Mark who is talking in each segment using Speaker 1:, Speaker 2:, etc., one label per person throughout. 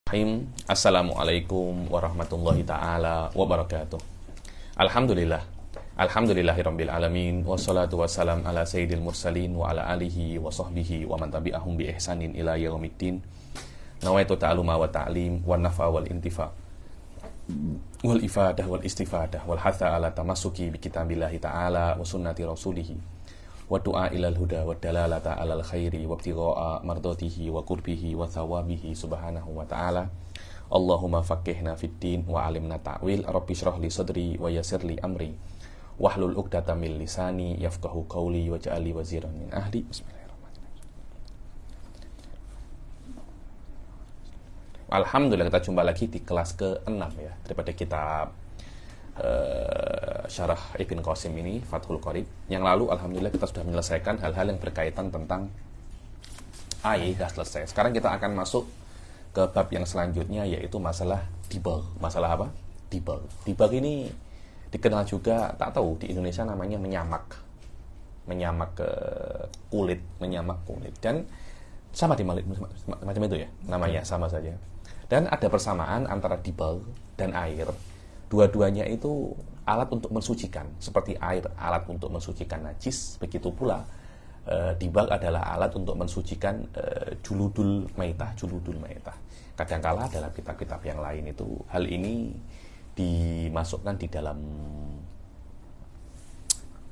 Speaker 1: Assalamualaikum warahmatullahi ta'ala wabarakatuh. Alhamdulillah. Alhamdulillahirabbil alamin wassalatu wassalam ala sayyidil mursalin wa ala alihi wa sahbihi wa man tabi'ahum bi ihsanin ila yaumiddin. Nawaitu ta'aluma wa ta'lim wa nafa wal intifa wal ifadah wal istifadah wal hatha ala tamassuki bi kitabillahi ta'ala wa sunnati rasulih wa du'a ilal huda wa dalalata alal khairi wa ibtigha'a mardatihi wa qurbihi wa thawabihi subhanahu wa ta'ala. Allahumma faqihna fid din wa alimna ta'wil. Rabbi shrah li sadri wa yassir li amri wahlul 'uqdatam min lisani yafqahu qawli waj'al li waziran min ahli. Bismillahirrahmanirrahim. Alhamdulillah, kita jumpa lagi di kelas ke-6 ya daripada kitab Syarah Ibn Qasim ini, Fathul Qorib. Yang lalu alhamdulillah kita sudah menyelesaikan hal-hal yang berkaitan tentang air, sudah selesai. Sekarang kita akan masuk ke bab yang selanjutnya, yaitu masalah dibag. Masalah apa? Dibag. Dibag ini dikenal juga, tak tahu di Indonesia namanya menyamak kulit, menyamak kulit. Dan sama di macam itu ya, namanya sama saja. Dan ada persamaan antara dibag dan air. Dua-duanya itu alat untuk mensucikan. Seperti air alat untuk mensucikan najis, begitu pula dibag adalah alat untuk mensucikan juludul maitah. Kadangkala dalam kitab-kitab yang lain itu hal ini dimasukkan di dalam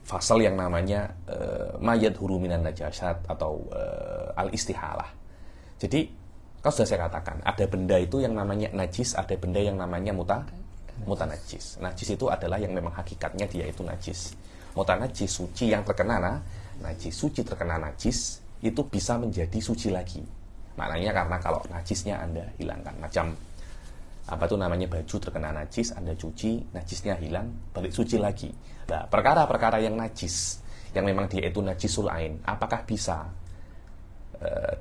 Speaker 1: fasal yang namanya mayad huruminan najasat atau al-istihalah. Jadi kalau sudah saya katakan, ada benda itu yang namanya najis, ada benda yang namanya mutanajis. Najis itu adalah yang memang hakikatnya dia itu najis. Mutanajis, suci yang terkena najis. Suci terkena najis itu bisa menjadi suci lagi. Maknanya karena kalau najisnya Anda hilangkan, macam apa itu namanya, baju terkena najis, Anda cuci, najisnya hilang, balik suci lagi. Nah, perkara-perkara yang najis, yang memang dia itu najisul ain, apakah bisa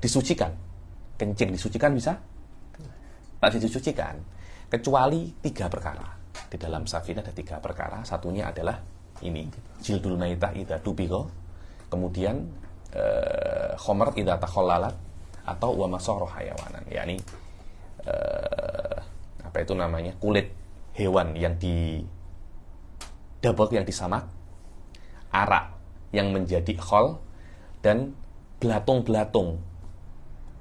Speaker 1: disucikan? Kencing disucikan bisa? Tak disucikan. Kecuali 3 perkara. Di dalam Safina ada 3 perkara. Satunya adalah ini, jildul maitah idza dubigo, kemudian khomer idza takhallalat, atau wa masarah hayawanan, yakni apa itu namanya, kulit hewan yang didabak, yang disamak, arak yang menjadi khol, dan belatung-belatung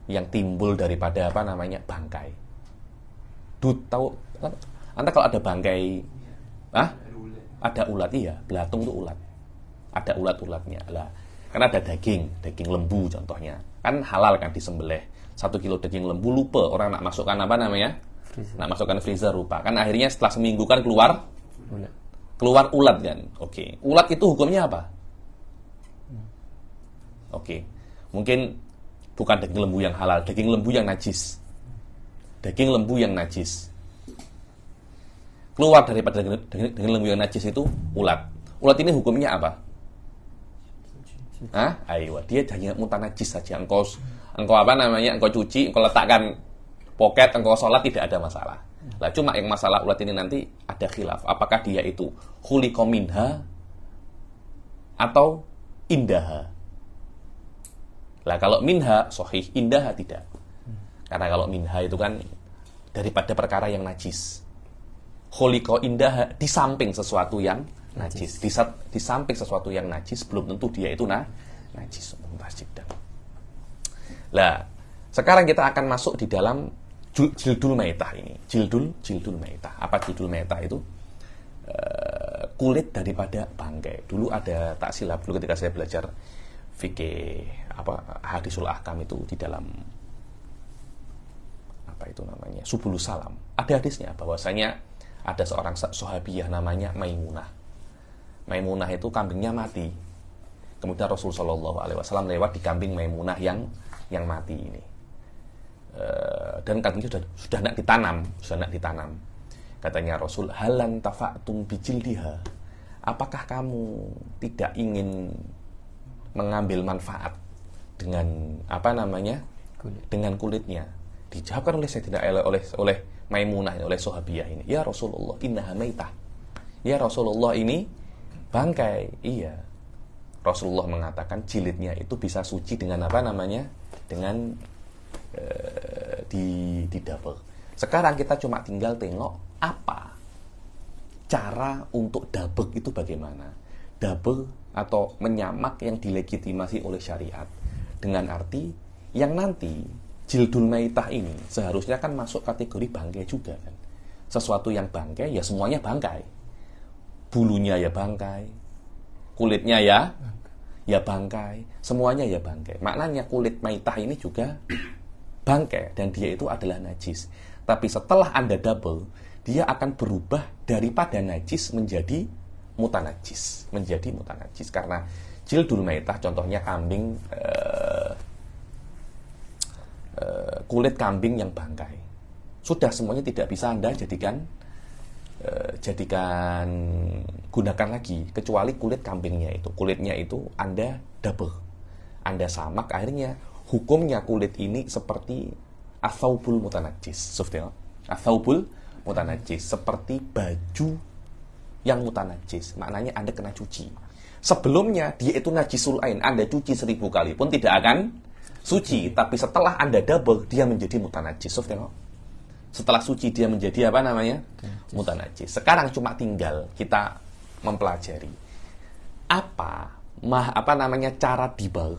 Speaker 1: yang timbul daripada apa namanya, bangkai. Tahu Anda kalau ada bangkai, ada ulat, iya, belatung itu ulat, ada ulat-ulatnya lah. Karena ada daging lembu contohnya, kan halal kan disembelih. 1 kilo daging lembu, lupa orang nak masukkan apa namanya, nak masukkan freezer, lupa kan, akhirnya setelah seminggu kan keluar ulat kan. Oke. Ulat itu hukumnya apa? Oke. Mungkin bukan daging lembu yang halal, daging lembu yang najis. Keluar daripada daging lembu yang najis itu ulat. Ulat ini hukumnya apa? Ayo, dia hanya mutanajis saja. Engkau apa namanya? Engkau cuci, engkau letakkan poket, engkau sholat, tidak ada masalah. Lah cuma yang masalah ulat ini nanti ada khilaf. Apakah dia itu khuliqa minha atau indaha? Lah kalau minha sahih, indaha tidak. Karena kalau minha itu kan daripada perkara yang najis. Khuliqa indaha, di samping sesuatu yang najis. Di samping sesuatu yang najis belum tentu dia itu najis. Lah, sekarang kita akan masuk di dalam jildul maitah ini. Jildul maitah. Apa jildul maitah itu? Kulit daripada bangkai. Dulu ada, tak silap dulu ketika saya belajar fikih hadisul ahkam itu, di dalam apa itu namanya, Subulus Salam, ada hadisnya bahwasanya ada seorang sahabiyah namanya Maimunah itu kambingnya mati. Kemudian Rasulullah SAW lewat di kambing Maimunah yang mati ini. Dan kambingnya sudah nak ditanam. Katanya Rasul, halan tafa'tum bijildiha. Apakah kamu tidak ingin mengambil manfaat dengan apa namanya, dengan kulitnya? Dijawabkan oleh Sayyidina oleh Maimunah, oleh sahabiyah ini, ya Rasulullah, innaha maitah. Ya Rasulullah, ini bangkai. Iya. Rasulullah mengatakan jilidnya itu bisa suci dengan apa namanya, dengan didabel. Sekarang kita cuma tinggal tengok apa cara untuk dabeg itu bagaimana. Dabeg atau menyamak yang dilegitimasi oleh syariat. Dengan arti yang nanti jildul maitah ini seharusnya kan masuk kategori bangkai juga kan. Sesuatu yang bangkai ya semuanya bangkai. Bulunya ya bangkai, kulitnya ya bangkai, semuanya ya bangkai. Maknanya kulit maitah ini juga bangkai dan dia itu adalah najis. Tapi setelah Anda double, dia akan berubah daripada najis menjadi mutanajis, karena jildul maitah contohnya kambing, kulit kambing yang bangkai. Sudah semuanya tidak bisa Anda jadikan gunakan lagi kecuali kulit kambingnya itu. Kulitnya itu Anda double, Anda samak, akhirnya hukumnya kulit ini seperti athaubul mutanajis. Athaubul mutanajis, seperti baju yang mutanajis. Maknanya Anda kena cuci. Sebelumnya dia itu najisul ain, Anda cuci 1000 kali pun tidak akan suci. Tapi setelah Anda double, dia menjadi mutanajis. Setelah suci dia menjadi apa namanya? Mutanajis. Sekarang cuma tinggal kita mempelajari apa namanya cara dibal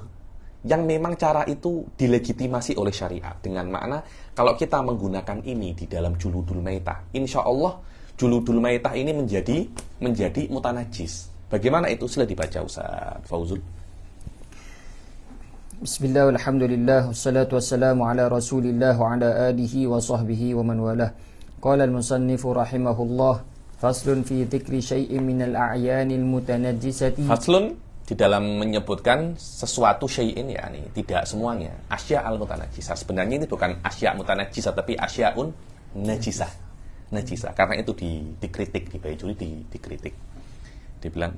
Speaker 1: yang memang cara itu dilegitimasi oleh syariat, dengan makna kalau kita menggunakan ini di dalam juludul maitah, insya Allah juludul maitah ini menjadi mutanajis. Bagaimana itu? Sila dibaca Ustaz Fauzul.
Speaker 2: Bismillah, alhamdulillah, wassalatu wassalamu ala rasulillah wa ala alihi wa sahbihi wa man walah. Qala al-musannifu rahimahullah, faslun fi dhikri syai'in minal a'yanil mutanajjisati. Faslun
Speaker 1: di dalam menyebutkan sesuatu syai'in, yakni tidak semuanya, asya al-mutanajjisah. Sebenarnya ini bukan asya mutanajjisah, tapi asya'un najisah. Karena itu dikritik, di Baitul dikritik. Dibilang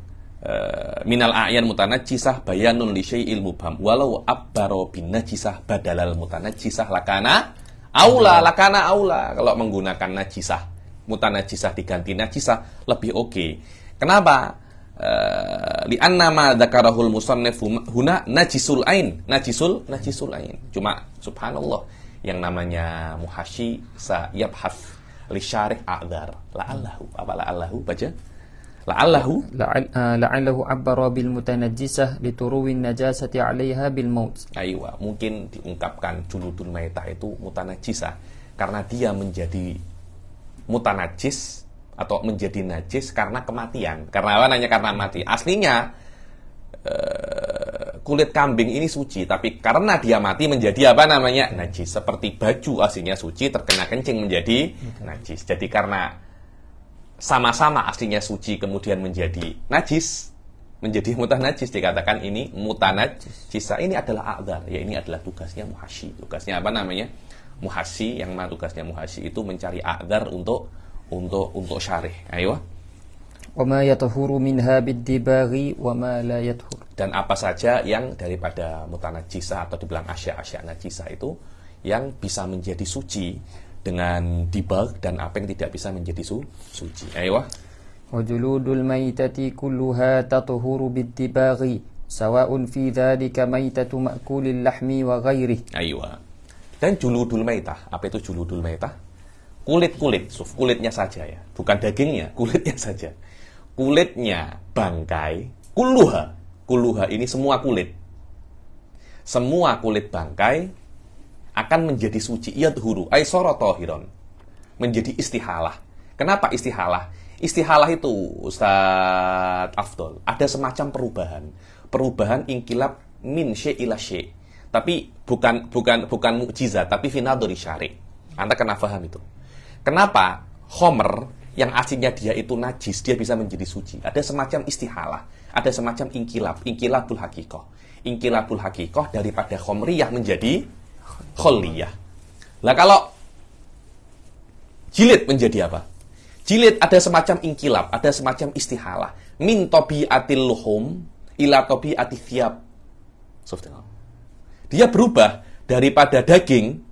Speaker 1: minal a'yan mutanajjisah bayanun li syai'il mubham walau abbaro bin najisah badalal mutanajjisah lakana aula. Kalau menggunakan najisah, mutanajjisah diganti najisah lebih oke. Kenapa? Li'anna ma dzakarahul musannif huna najisul ain. Cuma subhanallah, yang namanya muhasyi sayabhath li syarih a'dzar. La'allahu baca.
Speaker 2: La'allahu abbara bil mutanajjisah lituruwin najasati 'alaiha bil maut.
Speaker 1: Aywa, mungkin diungkapkan juludul maitah itu mutanajjisah karena dia menjadi mutanajjis atau menjadi najis karena kematian. Karena apa? Karena mati. Aslinya kulit kambing ini suci, tapi karena dia mati menjadi apa namanya? Najis. Seperti baju aslinya suci, terkena kencing menjadi najis. Jadi karena sama-sama aslinya suci kemudian menjadi najis, menjadi mutanajis, dikatakan ini mutanajjisah. Ini adalah a'dzar, ya ini adalah tugasnya muhasyi. Tugasnya apa namanya? Muhasyi, yang mana tugasnya muhasyi itu mencari a'dzar untuk syarih. Ayo.
Speaker 2: Wa ma yatahuru minha bid-dibaghi wa ma la yathur.
Speaker 1: Dan apa saja yang daripada mutanajjisah atau dibilang asya najisah itu yang bisa menjadi suci dengan dibag, dan apa yang tidak bisa menjadi suci. Ayo.
Speaker 2: Wa juludul maitati kulluha tatuhuru bid-dibaghi sawa'un fi dzalika maitatu ma'kulil lahmi wa ghairihi.
Speaker 1: Ayo. Dan juludul maitah, apa itu juludul maitah? Kulitnya saja ya, bukan dagingnya, kulitnya saja. Kulitnya bangkai, kulluha ini semua kulit bangkai akan menjadi suci. Yadhuru ay sara tahiran, menjadi istihalah. Kenapa istihalah? Istihalah itu Ustaz Afdol, ada semacam perubahan inkilab min syai' ila syai'. Tapi bukan mukjizat, tapi finadori syari'. Anda kena paham itu. Kenapa khomer yang aslinya dia itu najis, dia bisa menjadi suci? Ada semacam istihalah, ada semacam inkilabul hakikoh. Inkilabul hakikoh daripada khomriyah menjadi kholiyah. Lah kalau jilid menjadi apa? Jilid ada semacam inkilab, ada semacam istihalah. Min tobi'atil luhum ila tobi'atil thiyab. Dia berubah daripada daging.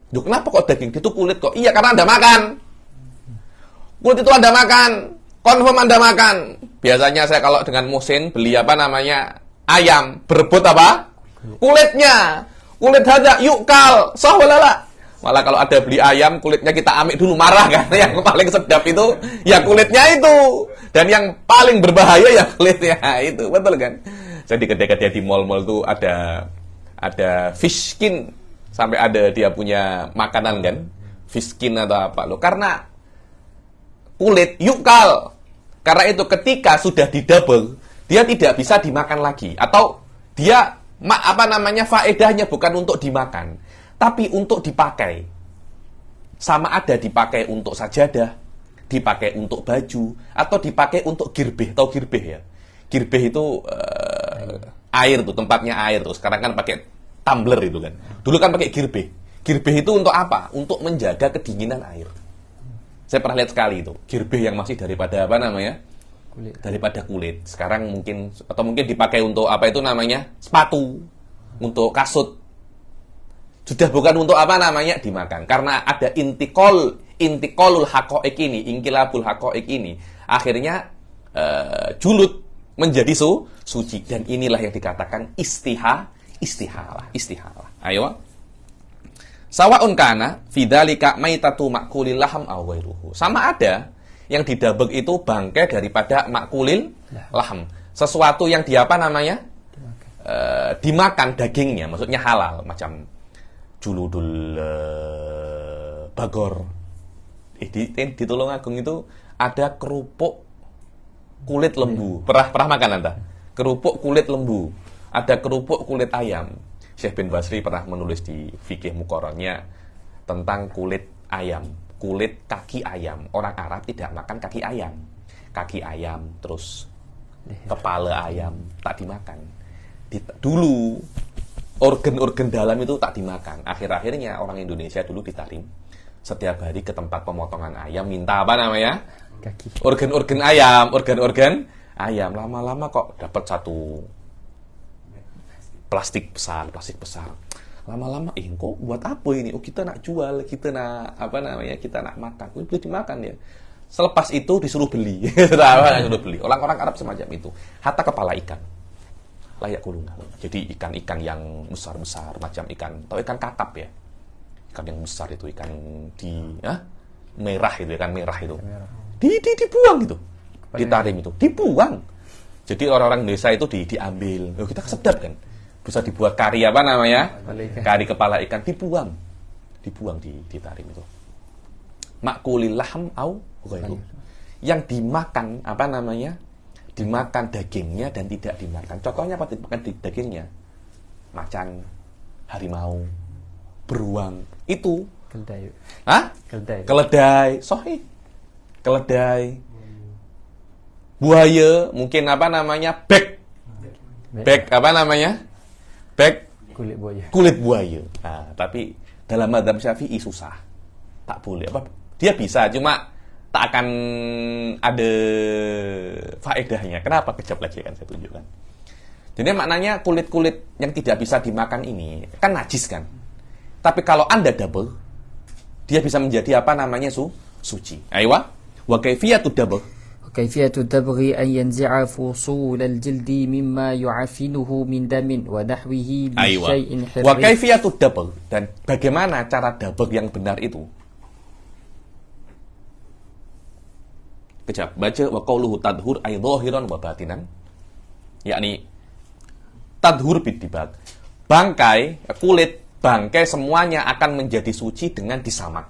Speaker 1: Duh, kenapa kok daging? Itu kulit kok. Iya, karena Anda makan. Kulit itu Anda makan. Confirm Anda makan. Biasanya saya kalau dengan muhsin beli apa namanya? Ayam. Berebut apa? Kulitnya. Kulit hada yukal. Sahwalala. Malah kalau ada beli ayam, kulitnya kita ambil dulu, marah kan. Yang paling sedap itu, ya kulitnya itu. Dan yang paling berbahaya ya kulitnya itu. Betul kan? Jadi kedai-kedai di mal-mal tuh ada fish skin. Sampai ada dia punya makanan kan. Fish skin atau apa loh. Karena kulit yukal. Karena itu ketika sudah didouble, dia tidak bisa dimakan lagi. Atau dia, faedahnya bukan untuk dimakan, tapi untuk dipakai. Sama ada dipakai untuk sajadah, dipakai untuk baju, atau dipakai untuk girbeh. Tahu girbeh ya? Girbeh itu air tuh, tempatnya air tuh. Sekarang kan pakai tumbler itu kan. Dulu kan pakai girbeh. Girbeh itu untuk apa? Untuk menjaga kedinginan air. Saya pernah lihat sekali itu. Girbeh yang masih daripada kulit. Daripada kulit. Sekarang mungkin dipakai untuk sepatu, untuk kasut. Sudah bukan untuk dimakan. Karena ada intiqalul haqaiq ini, ingkilabul haqaiq ini. Akhirnya julud menjadi suci. Dan inilah yang dikatakan istihalah. Ayo. Sawa'un kana fidzalika maitatu makulil laham aw ghairuhu. Sama ada yang didabek itu bangkai daripada makulil laham. Sesuatu yang dimakan dagingnya, maksudnya halal, macam juludul bagor. Di Tulungagung itu ada kerupuk kulit lembu. Pernah makan Anda? Kerupuk kulit lembu. Ada kerupuk kulit ayam. Syekh bin Basri pernah menulis di Fikih Muqarrarnya tentang kulit ayam, kulit kaki ayam. Orang Arab tidak makan kaki ayam. Kaki ayam, terus kepala ayam tak dimakan. Dulu organ-organ dalam itu tak dimakan. Akhir-akhirnya orang Indonesia dulu ditarim setiap hari ke tempat pemotongan ayam, minta kaki. Organ-organ ayam. Lama-lama kok dapat satu plastik besar. Lama-lama, kok buat apa ini? Oh, kita nak jual, kita nak kita nak makan. Boleh dimakan ya. Selepas itu disuruh beli. Orang-orang Arab semacam itu. Hatta kepala ikan. Layak kuluna. Jadi ikan-ikan yang besar-besar, macam ikan kakap ya. Ikan yang besar itu, ikan merah itu. Dibuang itu. Ditarim itu. Dibuang. Jadi orang-orang desa itu diambil. Oh, kita sedap kan. Bisa dibuat kari kari kepala ikan, dibuang ditarim itu. Makulil laham au ghairu. Yang dimakan dimakan dagingnya dan tidak dimakan. Contohnya apa? Dimakan dagingnya, macan, harimau, beruang, itu keledai, sahih. Keledai, buaya, mungkin bek kulit buaya. Nah, tapi dalam mazhab Syafi'i susah. Tak boleh. Dia bisa, cuma tak akan ada faedahnya. Kenapa? Kejap lagi kan saya tunjukkan. Jadi maknanya kulit-kulit yang tidak bisa dimakan ini kan najis kan. Tapi kalau Anda double, dia bisa menjadi suci. Aywa, wa kaifiyatud double.
Speaker 2: كيفية الدبغ أن ينزع فصول الجلد مما يعفنه من دم ونحوه بشيء حر.
Speaker 1: Wa kaifiyatud dabg, dan bagaimana cara dabg yang benar itu? Kejap, baca wa qauluhu tadhur ay dhahiran wa batinan. Yakni tadhur bidibag. Bangkai, kulit bangkai semuanya akan menjadi suci dengan disamak.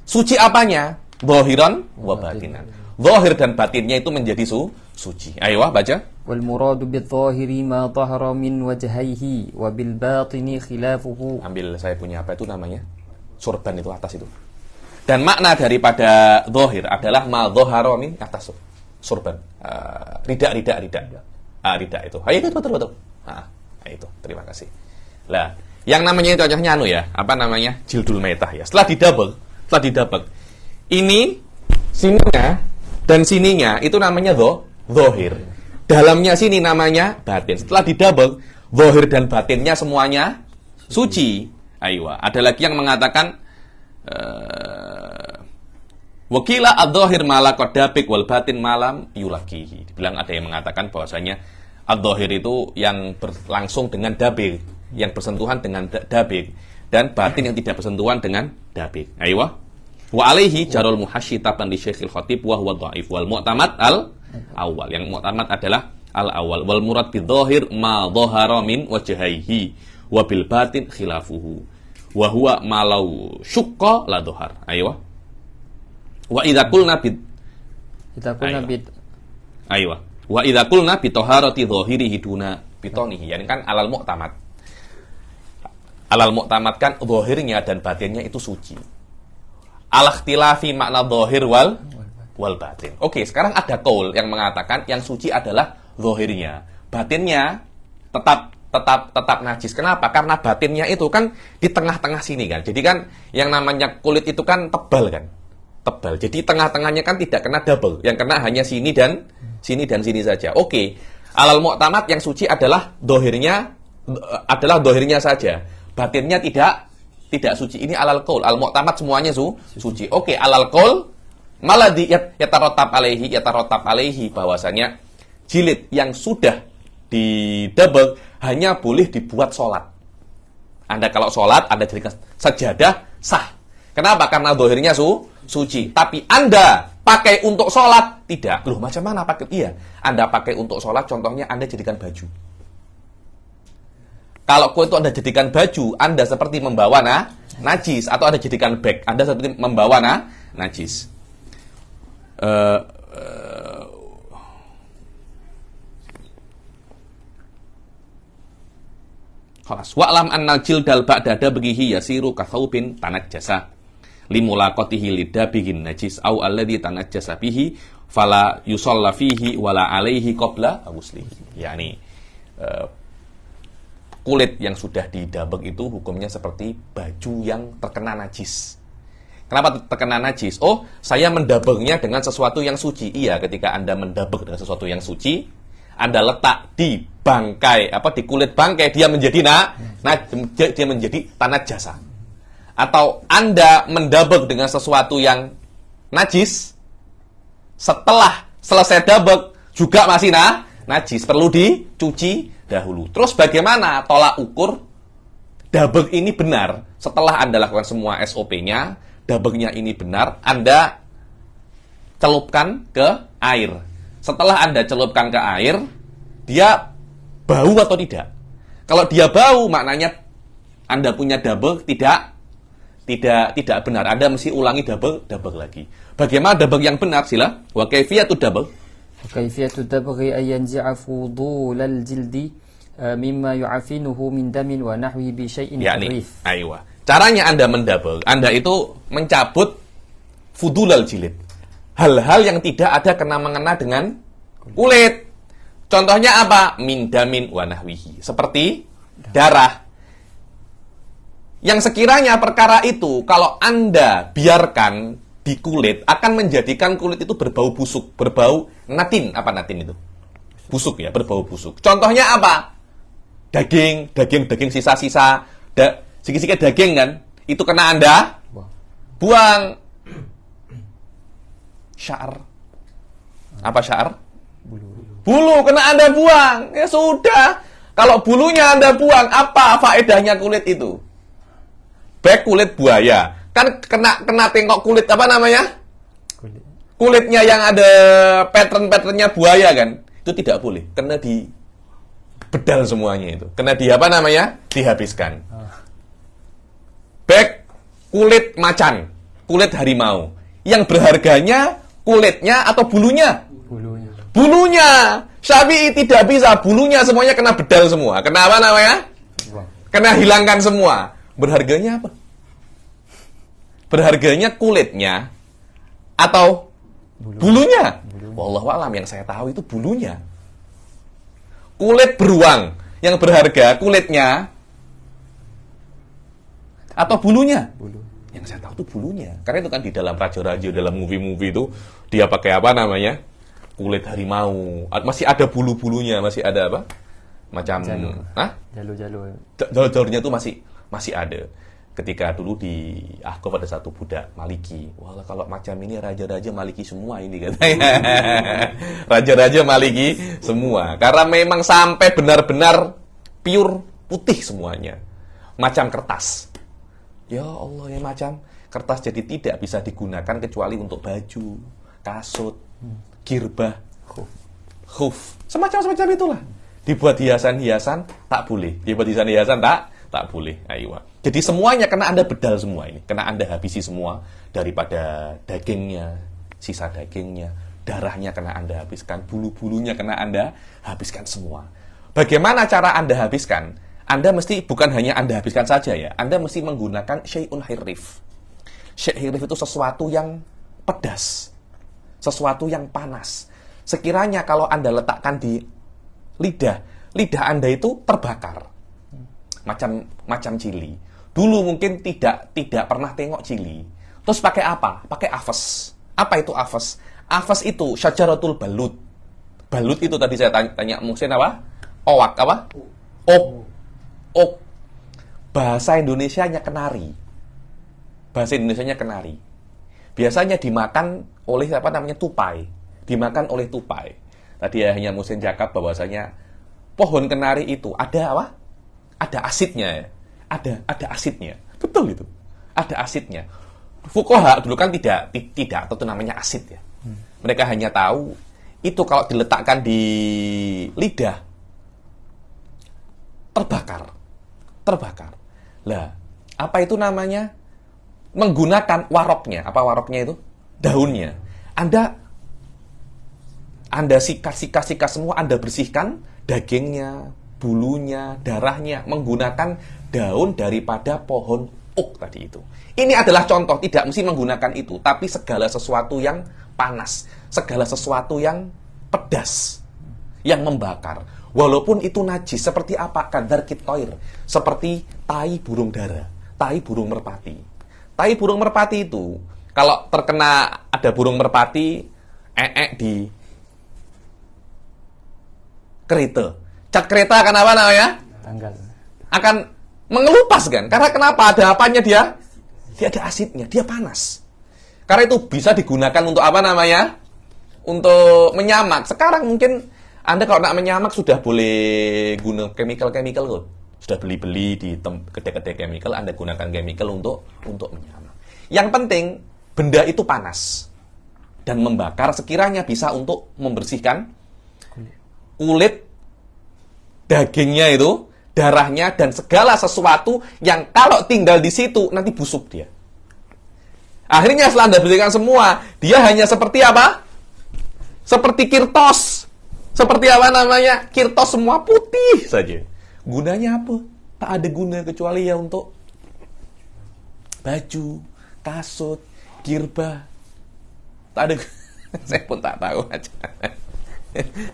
Speaker 1: Suci apanya? Dhahiran wa batinan. Zahir dan batinnya itu menjadi suci. Ayo baca.
Speaker 2: Wal muradu bidh-dhahiri ma dhahara min wajhayhi wa bil batini khilafuhu.
Speaker 1: Ambil saya punya apa itu namanya? Sorban itu atas itu. Dan makna daripada zahir adalah ma dhahara min atas sorban. Rida itu. Ayo itu betul. Itu. Terima kasih. Lah, yang namanya itu contohnya jildul maitah ya. Setelah didabel. Ini sininya dan sininya itu namanya zahir. Dalamnya sini namanya batin. Setelah didabel, zahir dan batinnya semuanya suci. Aywa. Ada lagi yang mengatakan wakila ad-dhahir malaqad dabik wal batin malam yulakihi. Dibilang ada yang mengatakan bahwasanya ad-dhahir itu yang berlangsung dengan dabik, yang bersentuhan dengan dabik. dan batin yang tidak bersentuhan dengan dabik. Ayo. Wa alaihi jarul muhasyitatan li Syekhil Khatib wa huwa dhaif wal mu'tamad al awal. Yang mu'tamad adalah al awal wal murad bi dhahir ma dhahara min wajhaihi wa bil batin khilafuhu wa huwa malau syukka la dhahar. Ayo. Wa idza qulna bid Ayo. Wa idza qulna bi taharati dhahirihi duna bitonihi. Yani kan alal mu'tamad. Alal mu'tamad kan zahirnya dan batinnya itu suci. Al-ikhtilafi makna zahir wal batin. Oke, sekarang ada qaul yang mengatakan yang suci adalah zahirnya. Batinnya tetap najis. Kenapa? Karena batinnya itu kan di tengah-tengah sini kan. Jadi kan yang namanya kulit itu kan tebal kan. Tebal. Jadi tengah-tengahnya kan tidak kena double. Yang kena hanya sini dan sini saja. Oke. Alal mu'tamad yang suci adalah zahirnya saja. Batinnya tidak suci. Ini alal qaul. Al mu'tamad semuanya suci. Oke, alal qaul maladhi yatarattab alaihi bahwasanya jilid yang sudah didabel hanya boleh dibuat sholat. Anda kalau sholat, Anda jadikan sajadah sah. Kenapa? Karena zahirnya suci. Tapi Anda pakai untuk sholat tidak. Loh, macam mana pakai? Iya, Anda pakai untuk sholat. Contohnya Anda jadikan baju. Kalau kue itu Anda jadikan baju, Anda seperti membawa najis. Atau Anda jadikan bag, Anda seperti membawa najis. Wa'lam annal jildal ba'dada begihi yasiru kathaubin tanajjasa limulaqatihi lidabigin najis au alladhi tanajjasa bihi fala yusalla fihi wala alaihi qabla ghuslihi. Yani kulit yang sudah didabek itu hukumnya seperti baju yang terkena najis. Kenapa terkena najis? Oh, saya mendabeknya dengan sesuatu yang suci. Iya, ketika Anda mendabek dengan sesuatu yang suci, Anda letak di bangkai, di kulit bangkai, dia menjadi dia menjadi tanah jasa. Atau Anda mendabek dengan sesuatu yang najis, setelah selesai dabek juga masih najis, perlu dicuci dahulu. Terus bagaimana tolak ukur dabek ini benar? Setelah Anda lakukan semua SOP-nya, dabeknya ini benar, Anda celupkan ke air. Setelah Anda celupkan ke air, dia bau atau tidak? Kalau dia bau, maknanya Anda punya dabek tidak benar. Anda mesti ulangi dabek lagi. Bagaimana dabek yang benar? Sila. Wa kaifiyatu dabek.
Speaker 2: Kaifiyatu dabghi ay yanzi'a fudulal jildi mimma yu'afinuhu min damin wa nahwi bi syai'in harif.
Speaker 1: Aywa. Caranya Anda mendabel, Anda itu mencabut fudulal jilid. Hal-hal yang tidak ada kena-mengena dengan kulit. Contohnya apa? Min damin wa nahwihi. Seperti darah. Yang sekiranya perkara itu kalau Anda biarkan di kulit akan menjadikan kulit itu berbau busuk, berbau natin. Apa natin itu? Busuk ya, berbau busuk. Contohnya apa? Daging sisa-sisa, sedikit daging kan? Itu kena Anda buang. Sya'ar. Apa sya'ar? Bulu kena Anda buang. Ya sudah. Kalau bulunya Anda buang, apa faedahnya kulit itu? Baik kulit buaya. Kan kena tengok kulit apa namanya? Kulitnya yang ada pattern-patternnya buaya kan? Itu tidak boleh. Kena di bedal semuanya itu. Kena di apa namanya? Dihabiskan. Baik kulit macan, kulit harimau. Yang berharganya kulitnya atau bulunya? Bulunya. Syafi'i tidak bisa. Bulunya semuanya kena bedal semua. Kena apa namanya? Kena hilangkan semua. Berharganya apa? Berharganya kulitnya atau bulunya? Wallahu a'lam, yang saya tahu itu bulunya. Kulit beruang yang berharga kulitnya atau bulunya? Yang saya tahu itu bulunya. Karena itu kan di dalam raja-raja, dalam movie-movie itu dia pakai apa namanya? Kulit harimau. Masih ada bulu-bulunya, masih ada apa? Macam jalur-jalurnya itu masih ada. Ketika dulu di Ahqaf pada satu budak Maliki. Wah, kalau macam ini raja-raja Maliki semua ini katanya. Raja-raja Maliki semua. Karena memang sampai benar-benar pure putih semuanya. Macam kertas. Ya Allah, ya macam kertas jadi tidak bisa digunakan kecuali untuk baju, kasut, girbah, khuf, semacam itulah. Dibuat hiasan-hiasan tak boleh. Dibuat hiasan-hiasan tak boleh. Ayo. Jadi semuanya kena Anda bedal semua ini. Kena Anda habisi semua, daripada dagingnya, sisa dagingnya, darahnya kena Anda habiskan, bulu-bulunya kena Anda habiskan semua. Bagaimana cara Anda habiskan? Anda mesti bukan hanya Anda habiskan saja ya. Anda mesti menggunakan syai'un hirrif. Syai' hirrif itu sesuatu yang pedas, sesuatu yang panas. Sekiranya kalau Anda letakkan di lidah Anda itu terbakar. Macam cili. Dulu mungkin tidak pernah tengok cili. Terus pakai apa? Pakai afes. Apa itu afes? Afes itu syajaratul balut. Balut itu tadi saya tanya mungkin apa? Owak apa? Ok. Bahasa Indonesianya kenari. Bahasa Indonesianya kenari. Biasanya dimakan oleh tupai. Dimakan oleh tupai. Tadi hanya Musin cakap bahwasanya pohon kenari itu ada apa? Ada asidnya ya. Ada asidnya. Betul itu. Ada asidnya. Fuqaha dulu kan tidak itu namanya asid ya. Mereka hanya tahu itu kalau diletakkan di lidah terbakar. Lah, apa itu namanya? Menggunakan waroknya. Apa waroknya itu? Daunnya. Anda sikat semua, Anda bersihkan dagingnya, bulunya, darahnya menggunakan daun daripada pohon ok tadi itu. Ini adalah contoh, tidak mesti menggunakan itu, tapi segala sesuatu yang panas, segala sesuatu yang pedas, yang membakar. Walaupun itu najis, seperti apa? Kadar kitoir, seperti tai burung dara, tai burung merpati. Tai burung merpati itu, kalau terkena ada burung merpati, di kereta. Cat kereta akan apa namanya?
Speaker 2: Tanggal.
Speaker 1: Akan mengelupas kan? Karena kenapa? Ada apanya dia? Dia ada asidnya, dia panas. Karena itu bisa digunakan untuk apa namanya? Untuk menyamak. Sekarang mungkin Anda kalau nak menyamak sudah boleh guna chemical kok. Sudah beli di kedai-kedai chemical, Anda gunakan chemical untuk menyamak. Yang penting benda itu panas dan membakar, sekiranya bisa untuk membersihkan kulit, dagingnya itu, darahnya, dan segala sesuatu yang kalau tinggal di situ nanti busuk dia. Akhirnya setelah Anda bersihkan semua, dia hanya seperti apa? Seperti kirtos. Seperti apa namanya? Kirtos semua putih saja. Gunanya apa? Tak ada guna kecuali ya untuk baju, kasut, girbah. Tak ada. Saya pun tak tahu aja.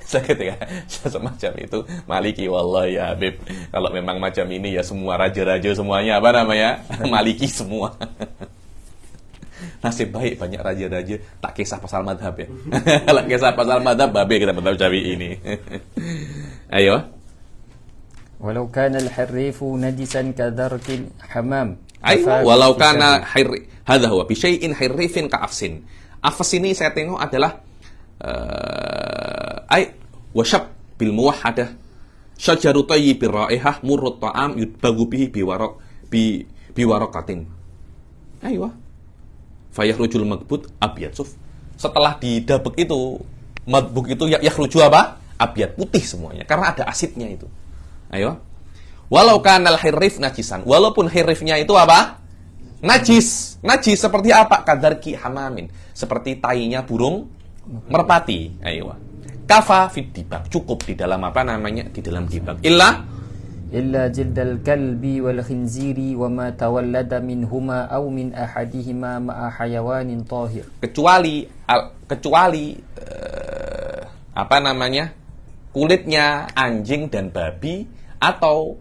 Speaker 1: Saya ketika semacam itu, Maliki wallahi ya Habib, kalau memang macam ini ya semua raja-raja semuanya apa namanya? Maliki semua. Nasib baik banyak raja-raja tak kisah pasal madhab ya. Kalau kisah pasal madhab babe kita betul Syafi'i ini. Ayo.
Speaker 2: Walau kana al-harrifu najisan kadarkil hamam.
Speaker 1: Ayo, walau kana hadha huwa bi syai'in harrifin ka afsin. Afs ini saya tengok adalah wasyab bil muwahhadah syajaru tayyibir raihah murrut ta'am yudbagu bihi biwaraqatin. Ayo. Fayahrujul magbut abyad suf. Setelah didabek itu, madbuk itu yakhruju apa? Abyad, putih semuanya karena ada asidnya itu. Ayo. Walau kanal hirrif najisan, walaupun hirrifnya itu apa? Najis. Najis seperti apa? Kadarki hamamin, seperti tainya burung merpati. Ayo. Kafa fid dibak, cukup di dalam apa namanya? Di dalam dibak. Illa
Speaker 2: jildal kalbi wal khinziri wa ma tawallada minhuma aw min ahadihima ma'a hayawanin tahir. Kecuali
Speaker 1: apa namanya? Kulitnya anjing dan babi atau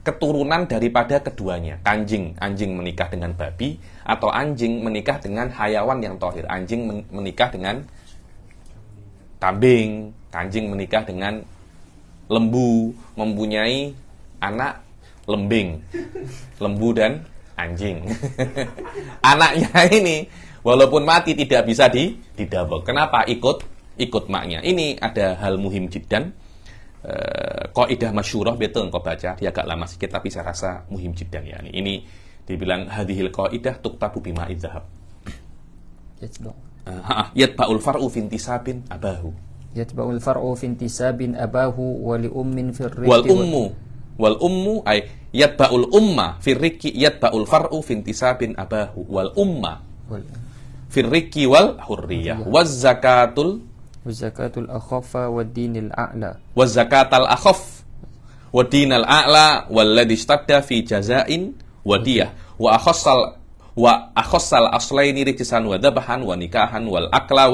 Speaker 1: keturunan daripada keduanya. Anjing menikah dengan babi atau anjing menikah dengan hayawan yang tahir. Anjing menikah dengan kambing, anjing menikah dengan lembu, mempunyai anak lembing, lembu dan anjing. Anaknya ini walaupun mati tidak bisa didabek. Kenapa? Ikut maknya. Ini ada hal muhim jiddan. Qaidah masyhurah betul engkau baca, dia agak lama sedikit tapi saya rasa muhim jiddan ya. Ini Dibilang hadhil qaidah tuktabu bima idzahab.
Speaker 2: Yatba'u.
Speaker 1: Yatba'ul far'u fintisabin abahu.
Speaker 2: Yatba'ul far'u fintisabin abahu wa li ummin firriqi
Speaker 1: Wal ummu ay yatba'ul umma firriqi yatba'ul far'u fintisabin abahu wal umma firriqi wal hurriyah waz zakatul
Speaker 2: akhaffa wad dinil a'la.
Speaker 1: Waz zakatal akhaf wad dinal a'la walladhi istadda fi jazain wadiyah wa akhassal aslaini rijsan wa dhabahan wa nikahan wal akla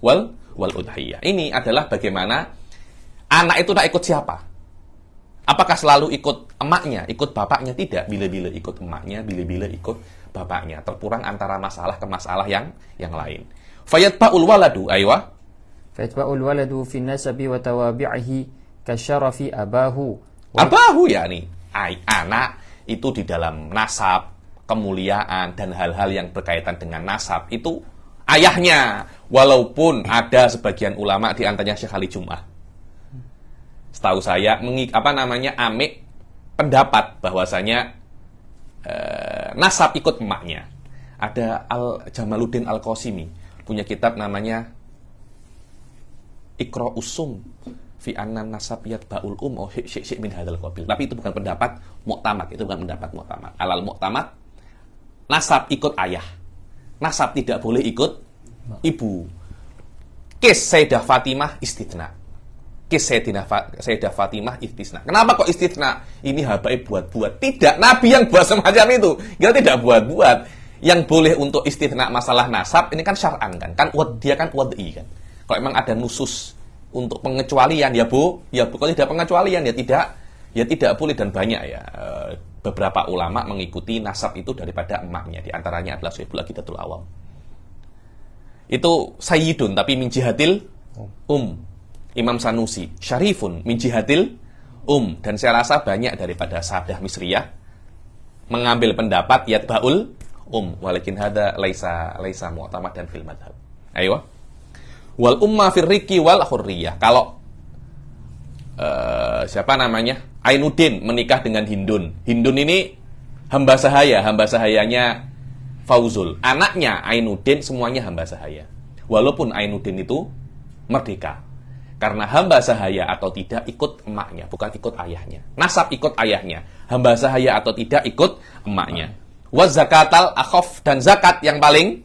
Speaker 1: wal udhiyah. Ini adalah bagaimana anak itu tak ikut siapa? Apakah selalu ikut emaknya, ikut bapaknya? Tidak. Bila-bila ikut emaknya, bila-bila ikut bapaknya. Terkurang antara masalah ke masalah yang lain. Fayatba'ul waladu, aywa.
Speaker 2: Fayatba'ul waladu fi nasabi wa tawabi'ihi kasyarafi abahu.
Speaker 1: Abahu yakni anak itu di dalam nasab, kemuliaan dan hal-hal yang berkaitan dengan nasab itu ayahnya. Walaupun ada sebagian ulama di antaranya Syekh Ali Jum'ah, setahu saya amik pendapat bahwasanya nasab ikut emaknya. Ada Jamaluddin Al-Qasimi punya kitab namanya Iqra Usum fi anna nasab yatba'ul oh syekh min hadzal qabil. Tapi itu bukan pendapat muktamad, itu bukan pendapat muktamad. Alal muktamad nasab ikut ayah. Nasab tidak boleh ikut ibu. Kes Sayyidah Fatimah istitsna. Kes Sayyidah Fatimah istisna. Kenapa kok istisna? Ini habaib buat-buat. Tidak, Nabi yang buat semacam itu. Kita tidak buat-buat. Yang boleh untuk istisna masalah nasab ini kan syar'an kan. Dia kan wad'i kan. Kalau memang ada nusus untuk pengecualian ya kalau tidak pengecualian ya tidak boleh. Dan banyak ya beberapa ulama mengikuti nasab itu daripada emaknya. Di antaranya adalah Syaikh Aqidatul Awam. Itu sayyidun tapi min jihatil Imam Sanusi syarifun min jihatil dan saya rasa banyak daripada sahadah Misriyah mengambil pendapat yatba'ul walakin hada laisa mu'tamadan fil madhab. Ayo. Wal umma firriqi wal hurriyah. Kalau siapa namanya? Ainuddin menikah dengan Hindun. Hindun ini hamba sahayanya Fauzul. Anaknya Ainuddin semuanya hamba sahaya. Walaupun Ainuddin itu merdeka. Karena hamba sahaya atau tidak ikut emaknya, bukan ikut ayahnya. Nasab ikut ayahnya. Hamba sahaya atau tidak ikut emaknya. Wa zakatal akhaf, dan zakat yang paling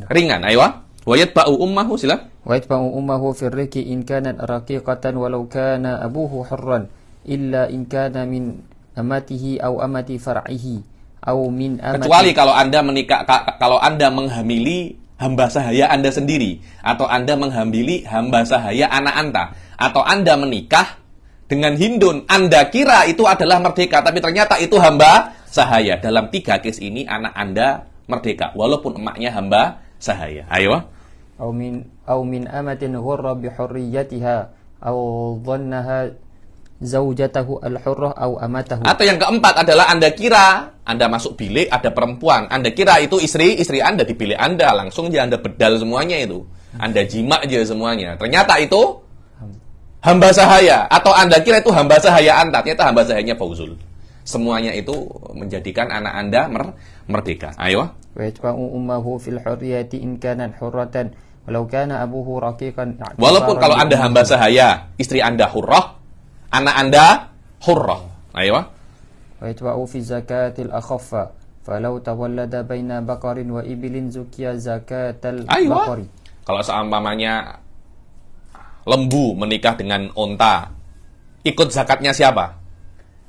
Speaker 1: ringan. Ayo. Wa yatba'u ummahu sila.
Speaker 2: Wa yatba'u ummahu fi riqi in kanat raqiqatan walau kana abuhu hurran illa in kana min amatihi aw amati far'ihi aw min amati. Kecuali kalau Anda menghamili hamba sahaya Anda sendiri, atau Anda menghamili hamba sahaya anak Anda, atau Anda menikah dengan Hindun, Anda kira itu adalah merdeka, tapi ternyata itu hamba sahaya. Dalam 3 case ini anak Anda merdeka, walaupun emaknya hamba sahaya. Ayo. Au min amatin ghurra bi hurriyatiha aw dhannaha zaujatahu al-hurrah au amatahu. Atau yang keempat adalah Anda kira Anda masuk bilik ada perempuan, Anda kira itu istri Anda, di bilik Anda langsung aja Anda bedal semuanya itu. Anda jima aja semuanya. Ternyata itu hamba sahaya, atau Anda kira itu hamba sahaya Anda, ternyata hamba sahayanya Fauzul. Semuanya itu menjadikan anak Anda merdeka. Ayo. Wa yatba'u ummuhu fil hurriyati in kanat hurratan walau kana abuhu raqiqan.
Speaker 1: Walaupun kalau Anda hamba sahaya, istri Anda hurrah, anak Anda hurrah. Ayo.
Speaker 2: Wa yatba'u fi zakatil akhaffa falau tawallada baina baqarin wa ibilin zukiya zakatal baqari.
Speaker 1: Kalau seumpamanya lembu menikah dengan onta, ikut zakatnya siapa?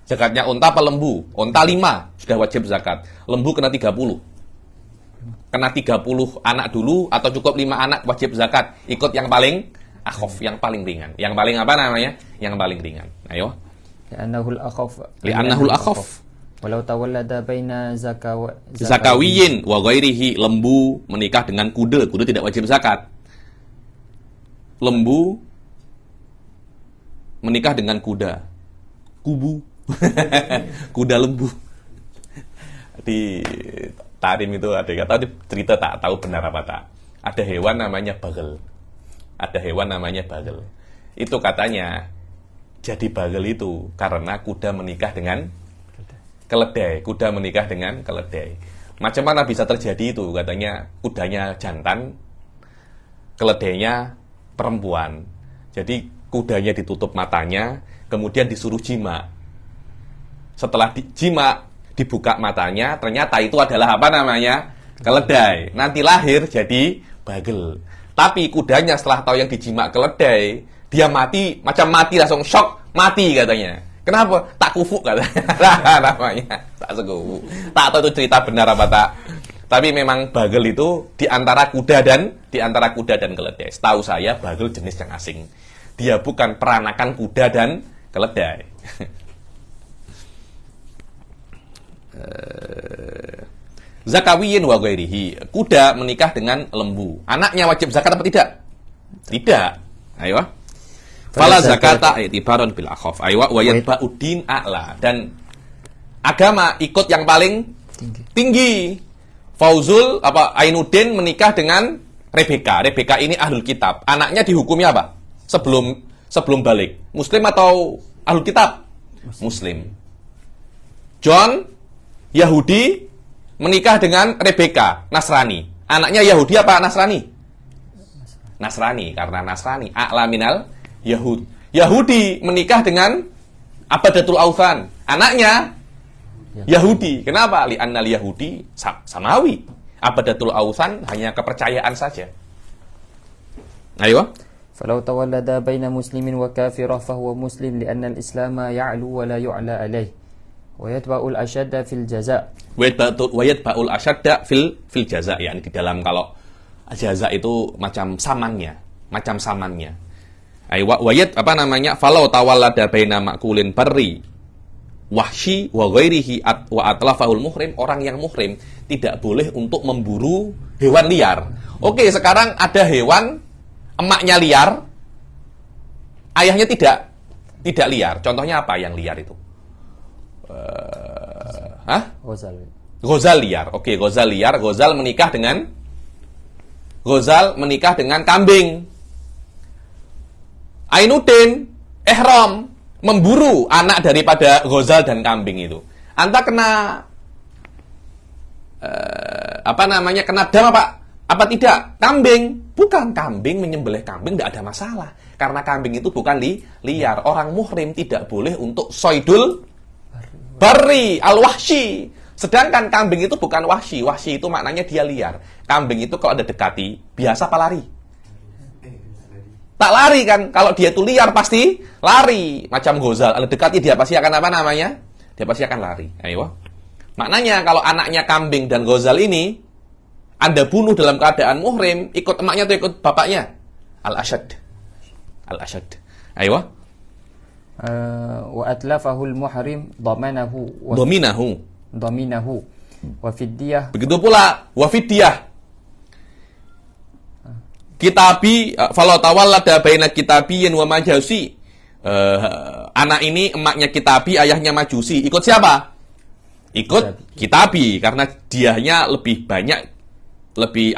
Speaker 1: Zakatnya onta apa lembu? Onta 5 sudah wajib zakat. Lembu kena 30. Kena 30 anak dulu atau cukup 5 anak wajib zakat. Ikut yang paling akhaf, yang paling ringan. Yang paling apa namanya? Yang paling ringan. Ayo. Li'annahul akhaf.
Speaker 2: Walau tawallada baina
Speaker 1: zakawiyin wa ghairihi. Lembu menikah dengan kuda tidak wajib zakat. Lembu menikah dengan kuda. Kubu. Kuda lembu. Di Tarim itu ada kata cerita, tak tahu benar apa tak. Ada hewan namanya bagel. Itu katanya jadi bagel itu karena kuda menikah dengan keledai. Kuda menikah dengan keledai. Macam mana bisa terjadi itu? Katanya kudanya jantan, keledainya perempuan. Jadi kudanya ditutup matanya, kemudian disuruh jima. Setelah jima, dibuka matanya, ternyata itu adalah apa namanya? Keledai. Nanti lahir jadi bagel. Tapi kudanya setelah tahu yang dijima keledai, dia mati, macam mati langsung shock, mati katanya. Kenapa? Tak kufu katanya. Namanya tak sekufu. Tak tahu itu cerita benar apa tak. Tapi memang bagel itu di antara kuda dan keledai. Setahu saya bagel jenis yang asing. Dia bukan peranakan kuda dan keledai. Zakawiyin wa ghairihi. Kuda menikah dengan lembu. Anaknya wajib zakat apa tidak? Tidak. Ayo. Fala zakata i'tibaron bil akhaf. Ayo wa yatba'uddin a'la. Dan agama ikut yang paling tinggi. Fauzul Ainuddin menikah dengan Rebeka. Rebeka ini ahlul kitab. Anaknya dihukumi apa? Sebelum balik. Muslim atau ahlul kitab? Muslim. John Yahudi menikah dengan Rebeka, Nasrani. Anaknya Yahudi apa Nasrani? Nasrani, karena Nasrani a'la minal Yahud. Yahudi menikah dengan Abadatul Authan. Anaknya Yahudi. Kenapa? Li'annal Yahudi samawi. Abadatul Authan hanya kepercayaan saja. Ayo.
Speaker 2: Falau tawallada baina muslimin wa kafirah fahuwa muslim li'anna al-islam ya'lu wa la yu'la alaih. Wa yatba'ul ashadda fil jaza'.
Speaker 1: Wa yatba'ul ashadda fil jaza'. Yani di dalam kalau jaza itu macam samannya. Wayat falau tawallada baina makulin barri wahsyi wa ghairihi wa atlafahul muhrim. Orang yang muhrim tidak boleh untuk memburu hewan liar. Oke, sekarang ada hewan emaknya liar, ayahnya tidak liar. Contohnya apa yang liar itu? Ghazal liar. Oke, ghazal liar. Ghazal menikah dengan kambing. Ainuddin ihram memburu anak daripada ghazal dan kambing itu. Anta kena kena dam apa tidak? Kambing. Bukan, kambing, menyembelih kambing tidak ada masalah. Karena kambing itu bukan liar. Orang muhrim tidak boleh untuk soidul barri al-wahsyi. Sedangkan kambing itu bukan wahsyi. Wahsyi itu maknanya dia liar. Kambing itu kalau ada dekati, biasa apa lari? Tak lari kan? Kalau dia itu liar pasti lari. Macam ghazal, ada dekati dia pasti akan Dia pasti akan lari. Ayo. Maknanya kalau anaknya kambing dan ghazal ini Anda bunuh dalam keadaan muhrim, ikut emaknya atau ikut bapaknya? Al-ashad. Ayo.
Speaker 2: Wa atlafahul muhrim dhaminahu wa fidyah. Begitu
Speaker 1: pula wa fidyah. Kitabi falau tawallada baina kitabiyin wa majusi. Anak ini emaknya kitabi, ayahnya majusi. Ikut siapa? Ikut kitabi karena diahnya lebih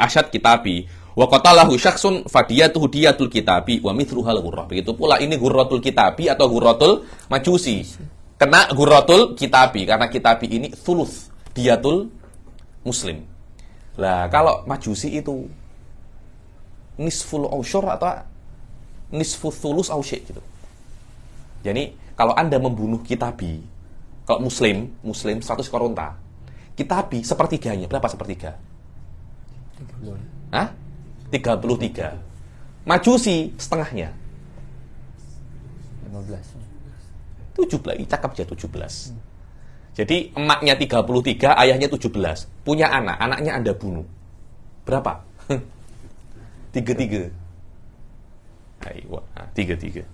Speaker 1: asyad kitabi. Wa qatalahu syakhsun fadiyatuhu diyatul kitabi wa mithluhal ghurrah. Begitu pula ini ghurratul kitabi atau ghurratul majusi. Kena ghurratul kitabi karena kitabi ini thuluth diyatul muslim. Lah kalau majusi itu nisful ausyur atau nisful thulus ausyik gitu. Jadi kalau Anda membunuh kitabi, kalau muslim 100 koronta, kitabi sepertiganya, berapa sepertiga? 33. Majusi setengahnya. 17. Cakap aja 17. Jadi emaknya 33, ayahnya 17. Punya anaknya Anda bunuh. Berapa? 33. Ayo, 33.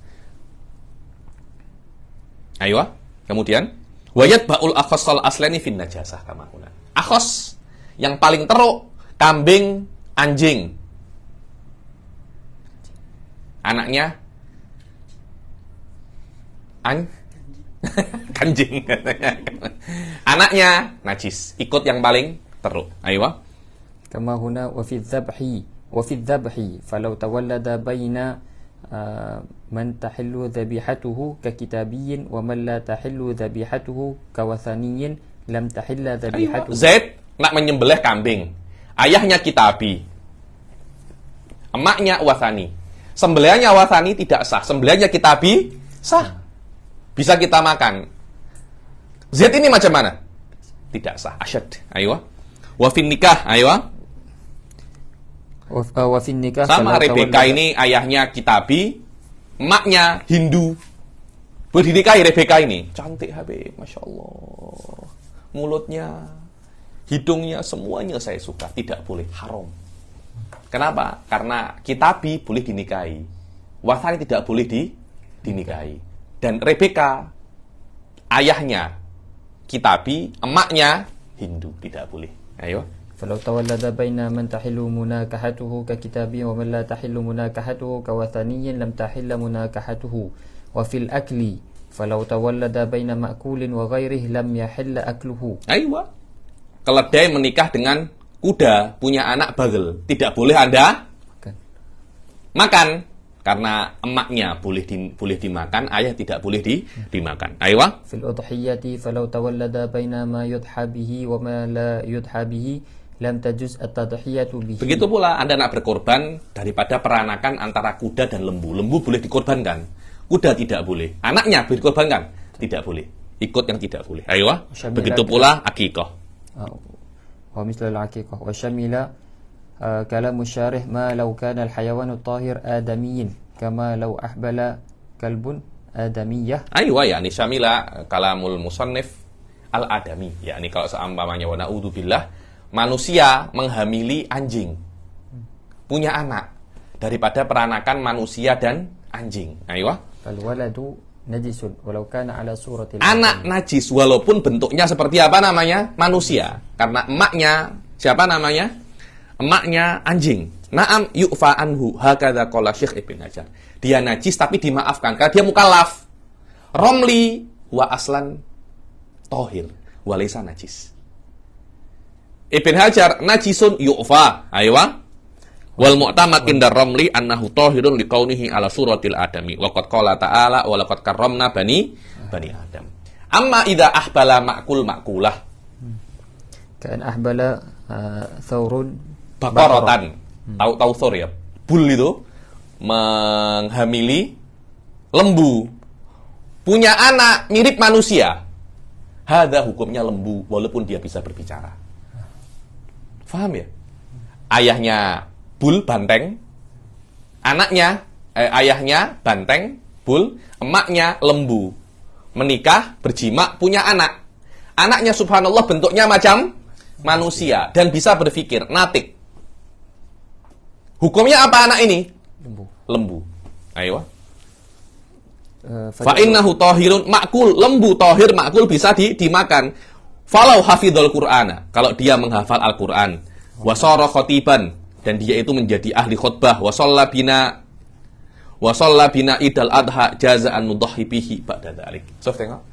Speaker 1: Ayo, kemudian wayat ba'ul akhosal aslani fin najasah kama kuna. Akhos yang paling teruk, kambing, anjing. Anaknya kanjing katanya. Anaknya najis, ikut yang paling teruk. Ayo.
Speaker 2: Kama huna wa fi dzabhi falau tawallada baina man tahillu dhabihatuhu ka kitabiyyin wa man la tahillu dhabihatuhu ka wathaniyyin lam tahilla dhabihatuhu.
Speaker 1: Zaid nak menyembelih kambing. Ayahnya kitabi. Emaknya wathani. Sembelihannya wathani tidak sah. Sembelihannya kitabi sah. Bisa kita makan. Zaid ini macam mana? Tidak sah. Asyad. Ayo. Wa fin nikah. Ayo.
Speaker 2: Wa fin nikah.
Speaker 1: Sama Rebeka ini ayahnya kitabi, emaknya Hindu. Boleh dinikahi Rebeka ini. Cantik Habib, Masya Allah. Mulutnya, hidungnya, semuanya saya suka. Tidak boleh, haram. Kenapa? Karena kitabi boleh dinikahi. Wathani tidak boleh dinikahi. Dan Rebeka, ayahnya kitabi, emaknya Hindu. Tidak boleh. Ayo.
Speaker 2: فلو تولد بين من تحل مناكحته ككتابي ومن لا تحل مناكحته كوثني لم تحل مناكحته وفي الأكل فلو تولد بين مأكول وغيره لم يحل أكله.
Speaker 1: Aywa. Keledai menikah dengan kuda, punya anak bagel, tidak boleh Anda makan. Karena emaknya boleh dimakan, ayah tidak boleh dimakan. Aywa.
Speaker 2: في الأضحية فلو تولد بين ما يضحى به وما لا يضحى به lam tajuz at-tadhiyatu bihi.
Speaker 1: Begitu pula Anda nak berkorban daripada peranakan antara kuda dan lembu. Lembu boleh dikorbankan, kuda tidak boleh. Anaknya boleh dikorbankan, tidak boleh. Ikut yang tidak boleh. Ayo. Begitu pula akikah.
Speaker 2: Wa misal al-aqiqah wa syamila kalam syarih ma law kana al-hayawanu at-tahir adamiyyin kama law ahbala kalbun adamiyah.
Speaker 1: Ayo ya, ini syamila kalamul musannif al-adami. Yakni kalau seumpamanya wa na'udzubillah manusia menghamili anjing, punya anak, daripada peranakan manusia dan anjing. Ayo.
Speaker 2: Al-waladu najisun walau kana ala suratil.
Speaker 1: Anak najis walaupun bentuknya seperti apa namanya? Manusia. Karena emaknya siapa namanya? Emaknya anjing. Na'am yu'fa anhu hakadha qala Syekh Ibn Hajar. Dia najis tapi dimaafkan karena dia mukallaf. Romli wa aslan tohir walaysa najis. Ibn Hajar najisun yu'fa. Aywa. Wal mu'tamad inda Ramli annahu tahirun liqaunihi ala suratil adami. Wa qad qala ta'ala wa laqad karramna bani Adam. Amma idza ahbala ma'kulah.
Speaker 2: Kan ahbala thawrun
Speaker 1: baqaratan. Tahu thawr ya. Bul itu menghamili lembu. Punya anak mirip manusia. Hadza hukumnya lembu walaupun dia bisa berbicara. Faham ya? Ayahnya bul, banteng. Anaknya, ayahnya banteng, bul. Emaknya lembu. Menikah, berjima, punya anak. Anaknya subhanallah bentuknya macam manusia. Dan bisa berpikir, natik. Hukumnya apa anak ini? Lembu. Ayo. Fa'innahu tahirun ma'kul. Lembu, tahir, ma'kul bisa dimakan. Falau hafidhul Qur'ana, kalau dia menghafal Al-Qur'an, wa sara khatiban, dan dia itu menjadi ahli khutbah, wa shalla bina idal adha jaza'an nudhahi bihi ba'da dzalik. So, tengok.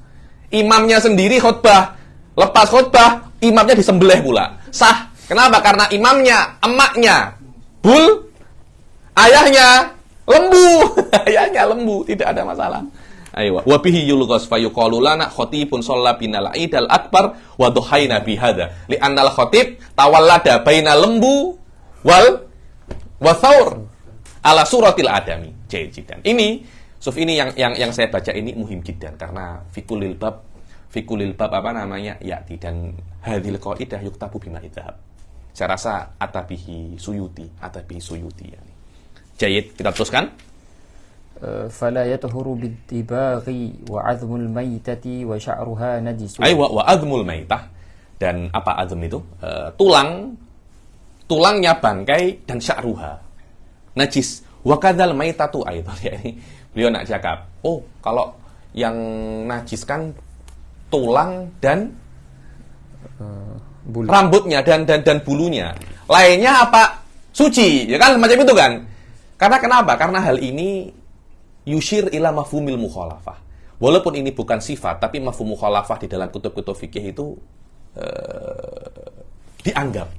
Speaker 1: Imamnya sendiri khutbah, lepas khutbah imamnya disembelih pula. Sah. Kenapa? Karena imamnya, emaknya bul, ayahnya lembu. Ayahnya lembu, tidak ada masalah. Ayo, wa bihi yulghas fa yuqalu lana khatibun shalla binal idal akbar wa dhuhaina bihadza li annal khatib tawallada baina lembu wal thawr ala suratil adami. Jayidan. Ini yang saya baca ini muhim jiddan karena fikulil bab apa namanya? Ya'ti dan hadhil qaidah yuktabu bima idhab. Saya rasa atabihi suyuti yani. Jayid, kita teruskan.
Speaker 2: فلا يطهر بالدباغ وعظم الميتة وشعرها نجس.
Speaker 1: Aywa wa azmul maitah, dan apa azm itu? Tulangnya bangkai dan sya'ruha najis. Wa kadzal maitatu aidan. Ya, ini beliau nak cakap, oh kalau yang najis kan tulang dan bulu. Rambutnya dan bulunya. Lainnya apa? Suci, ya kan macam itu kan? Karena kenapa? Karena hal ini yushir ila mafhumil mukhalafah. Walaupun ini bukan sifat, tapi mafhum mukhalafah di dalam kutub-kutub fikih itu dianggap.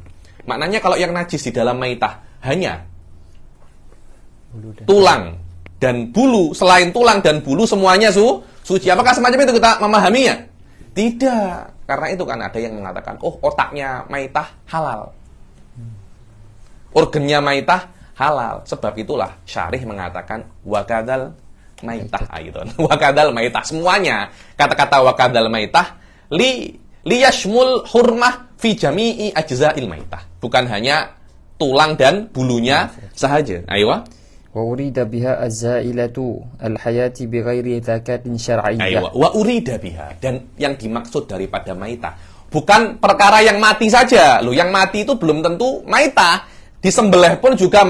Speaker 1: Maknanya kalau yang najis di dalam maitah hanya tulang dan bulu, selain tulang dan bulu semuanya suci. Apakah semacam itu kita memahaminya? Tidak. Karena itu kan ada yang mengatakan, oh otaknya maitah halal. Organnya maitah halal. Sebab itulah syarih mengatakan wakadal maitah gitu. Wakadal maitah semuanya. Kata-kata wakadal maitah liyashmul hurmah fi jami'i ajza'il maitah. Bukan hanya tulang dan bulunya sahaja. Ayo.
Speaker 2: Wa urida biha az-zailatu al-hayati bighairi zakatin syar'iyyah.
Speaker 1: Wa urida biha, dan yang dimaksud daripada maitah bukan perkara yang mati saja. Loh, yang mati itu belum tentu maitah. Disembelih pun juga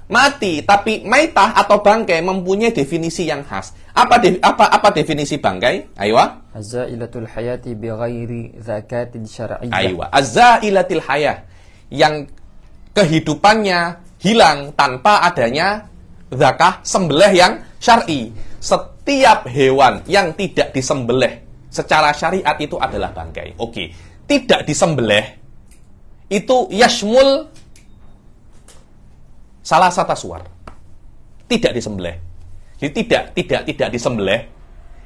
Speaker 1: mati, tapi maitah atau bangkai mempunyai definisi yang khas. Apa definisi bangkai? Ayo.
Speaker 2: Az-zailatul hayati bighairi zakatin syar'iyyah.
Speaker 1: Ayo. Az-zailatil hayah, yang kehidupannya hilang tanpa adanya zakah sembelih yang syar'i. Setiap hewan yang tidak disembelih secara syariat itu adalah bangkai. Oke, tidak disembelih itu yashmul salah satu suar. Tidak disembelih. Jadi tidak disembelih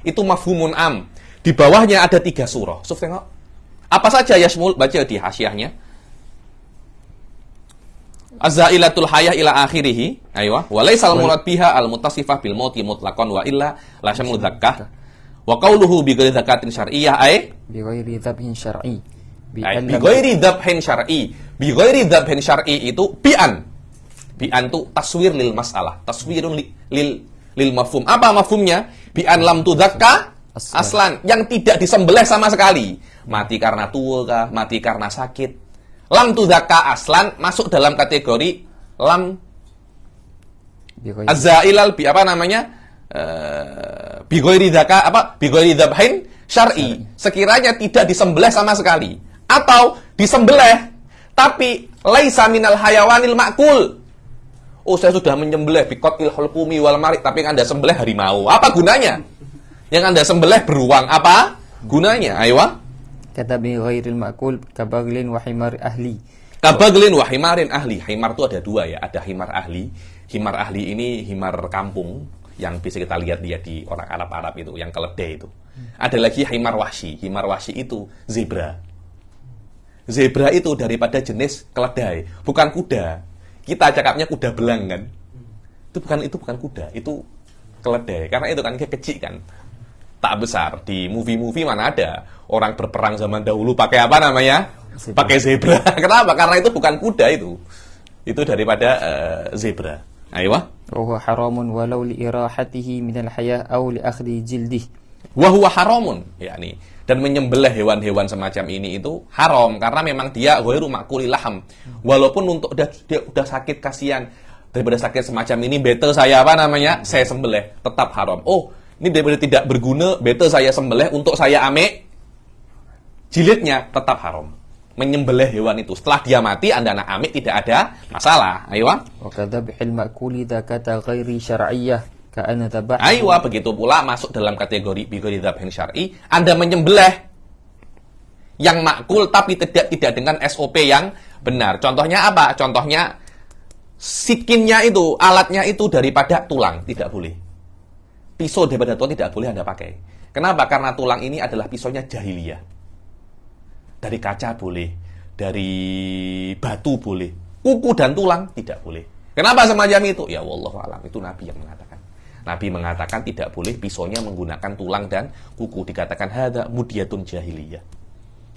Speaker 1: itu mafhumun am. Di bawahnya ada 3 surah. Suf tengok. Apa saja yashmul? Baca di hasyiahnya. Az-zailatul hayah ila akhirih. Aywa. Wa laysal murad biha al-muttasifah bil mauti mutlaqan wa illa la syamul zakkah. Wa qawluhu bi ghairi zakatin syar'iyyah ay
Speaker 2: bi ghairi dzabhin syar'i.
Speaker 1: Bi ghairi dzabhin syar'i. Bi ghairi dzabhin syar'i itu bi'an. Bi'an itu taswir lil masalah. Taswirun lil mafhum. Apa mafhumnya? Bi'an lam tudzakka aslan, yang tidak disembelih sama sekali. Mati karena tua kah? Mati karena sakit? Lam tudzakka aslan masuk dalam kategori lam az-zailal bi apa namanya? Bi ghairi dzaka apa? Bi ghairi dzabhin syar'i. Sekiranya tidak disembelih sama sekali atau disembelih tapi laisa minal hayawanil ma'kul. Oh, saya sudah menyembelih bi qatil hulqumi wal marid, tapi yang Anda sembelih harimau. Apa gunanya? Yang Anda sembelih beruang, apa gunanya? Ayo.
Speaker 2: Kata bi ghairil ma'kul kabaglin wa himar ahli.
Speaker 1: Kabaglin wa himarin ahli. Himar itu ada 2 ya, ada himar ahli. Himar ahli ini himar kampung yang bisa kita lihat di orang Arab itu, yang keledai itu. Ada lagi himar wahsy. Himar wahsy itu zebra. Zebra itu daripada jenis keledai, bukan kuda. Kita cakapnya kuda belang kan. Itu bukan kuda, itu keledai. Karena itu kan kecil kan. Tak besar. Di movie-movie mana ada orang berperang zaman dahulu pakai apa namanya? Pakai zebra. Kenapa? Karena itu bukan kuda itu. Itu daripada zebra. Ayo. Wa
Speaker 2: huwa haramun walau li irahatihi minal hayah aw li akhdhi jildih.
Speaker 1: Wa huwa haramun, yakni, dan menyembelih hewan-hewan semacam ini itu haram karena memang dia ghairu ma'kulil laham. Walaupun untuk dia udah sakit, kasihan, daripada sakit semacam ini better saya apa namanya? Saya sembelih, tetap haram. Oh, ini daripada tidak berguna, better saya sembelih untuk saya amik jilidnya, tetap haram. Menyembelih hewan itu setelah dia mati Anda nak amik tidak ada masalah. Ayo.
Speaker 2: Wa kadzabhil ma'kuli dzakata ghairi syar'iyyah ka'anna tabah.
Speaker 1: Ayo, begitu pula masuk dalam kategori bi ghairi dzabhin syar'i. Anda menyembelih yang makul tapi tidak dengan SOP yang benar. Contohnya apa? Contohnya sikinnya itu, alatnya itu daripada tulang, tidak boleh. Pisau daripada tulang tidak boleh Anda pakai. Kenapa? Karena tulang ini adalah pisaunya jahiliyah. Dari kaca boleh, dari batu boleh, kuku dan tulang tidak boleh. Kenapa semacam itu? Ya wallahu alam, itu Nabi yang mengatakan. Nabi mengatakan tidak boleh pisaunya menggunakan tulang dan kuku. Dikatakan hadza mudyatun jahiliyah.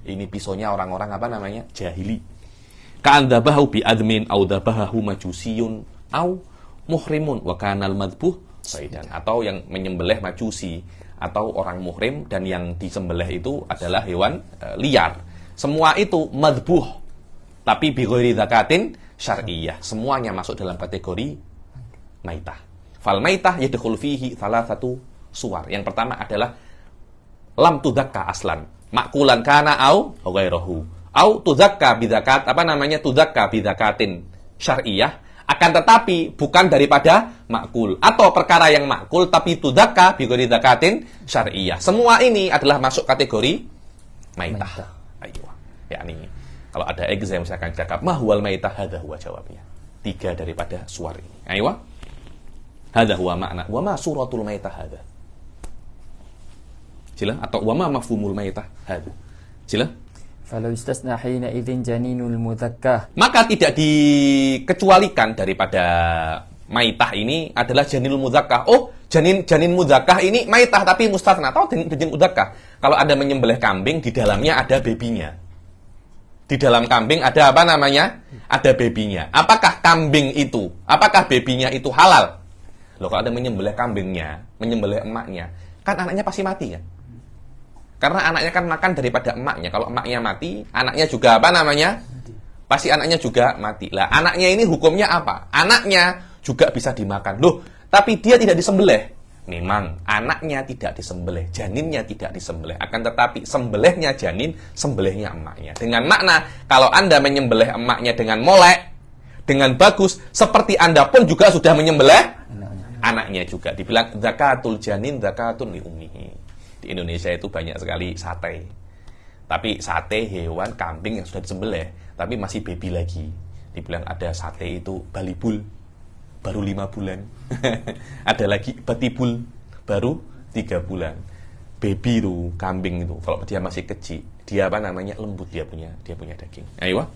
Speaker 1: Ini pisaunya orang-orang apa namanya? Jahili. Ka'an dzabahu bi admin au dzabahu majusiyun au muhrimun wa kanal madbuh saidan, atau yang menyembelih majusi atau orang muhrim dan yang disembelih itu adalah hewan liar. Semua itu madbuh tapi bi ghairi zakatin syar'iyyah. Semuanya masuk dalam kategori maitah. Fal maitah yadkhul fihi salasatu suwar. Yang pertama adalah lam tudzakka aslan, makulan kana au ghairahu. Au tudzakka bizakat, apa namanya? Tudzakka bizakatin syar'iyyah, akan tetapi bukan daripada makul, atau perkara yang makul tapi tudzakka bi ghairi zakatin syar'iyyah. Semua ini adalah masuk kategori maitah. Ayo. Yakni kalau ada exam saya akan cakap mahwal maitah, hadza huwa jawabnya. 3 daripada suwar ini. Ayo. Hadza huwa makna. Wa ma suratul maitah hadza. Jelas atau wa ma mafhumul maitah hadza. Jelas?
Speaker 2: Falau istasna hina idzin janinul mudzakkah.
Speaker 1: Maka tidak dikecualikan daripada maitah ini adalah janinul mudzakkah. Oh, janin mudzakkah ini maitah tapi mustatsna atau janin mudzakkah. Kalau Anda menyembelih kambing di dalamnya ada babynya. Di dalam kambing ada apa namanya? Ada babynya. Apakah babynya itu halal? Loh, kalau Anda menyembelih kambingnya, menyembelih emaknya, kan anaknya pasti mati kan? Karena anaknya kan makan daripada emaknya. Kalau emaknya mati, anaknya juga apa namanya? Pasti anaknya juga mati. Lah, anaknya ini hukumnya apa? Anaknya juga bisa dimakan. Loh, tapi dia tidak disembelih. Memang anaknya tidak disembelih, janinnya tidak disembelih. Akan tetapi sembelihnya janin, sembelihnya emaknya. Dengan makna kalau Anda menyembelih emaknya dengan molek, dengan bagus, seperti Anda pun juga sudah menyembelih anaknya juga. Dibilang zakatul janin zakatun li ummihi. Di Indonesia itu banyak sekali sate. Tapi sate hewan kambing yang sudah disembelih, tapi masih baby lagi. Dibilang ada sate itu balibul, baru 5 bulan. Ada lagi batibul, baru 3 bulan. Baby itu, kambing itu, kalau dia masih kecil, dia apa namanya? Lembut dia punya daging. Ayo.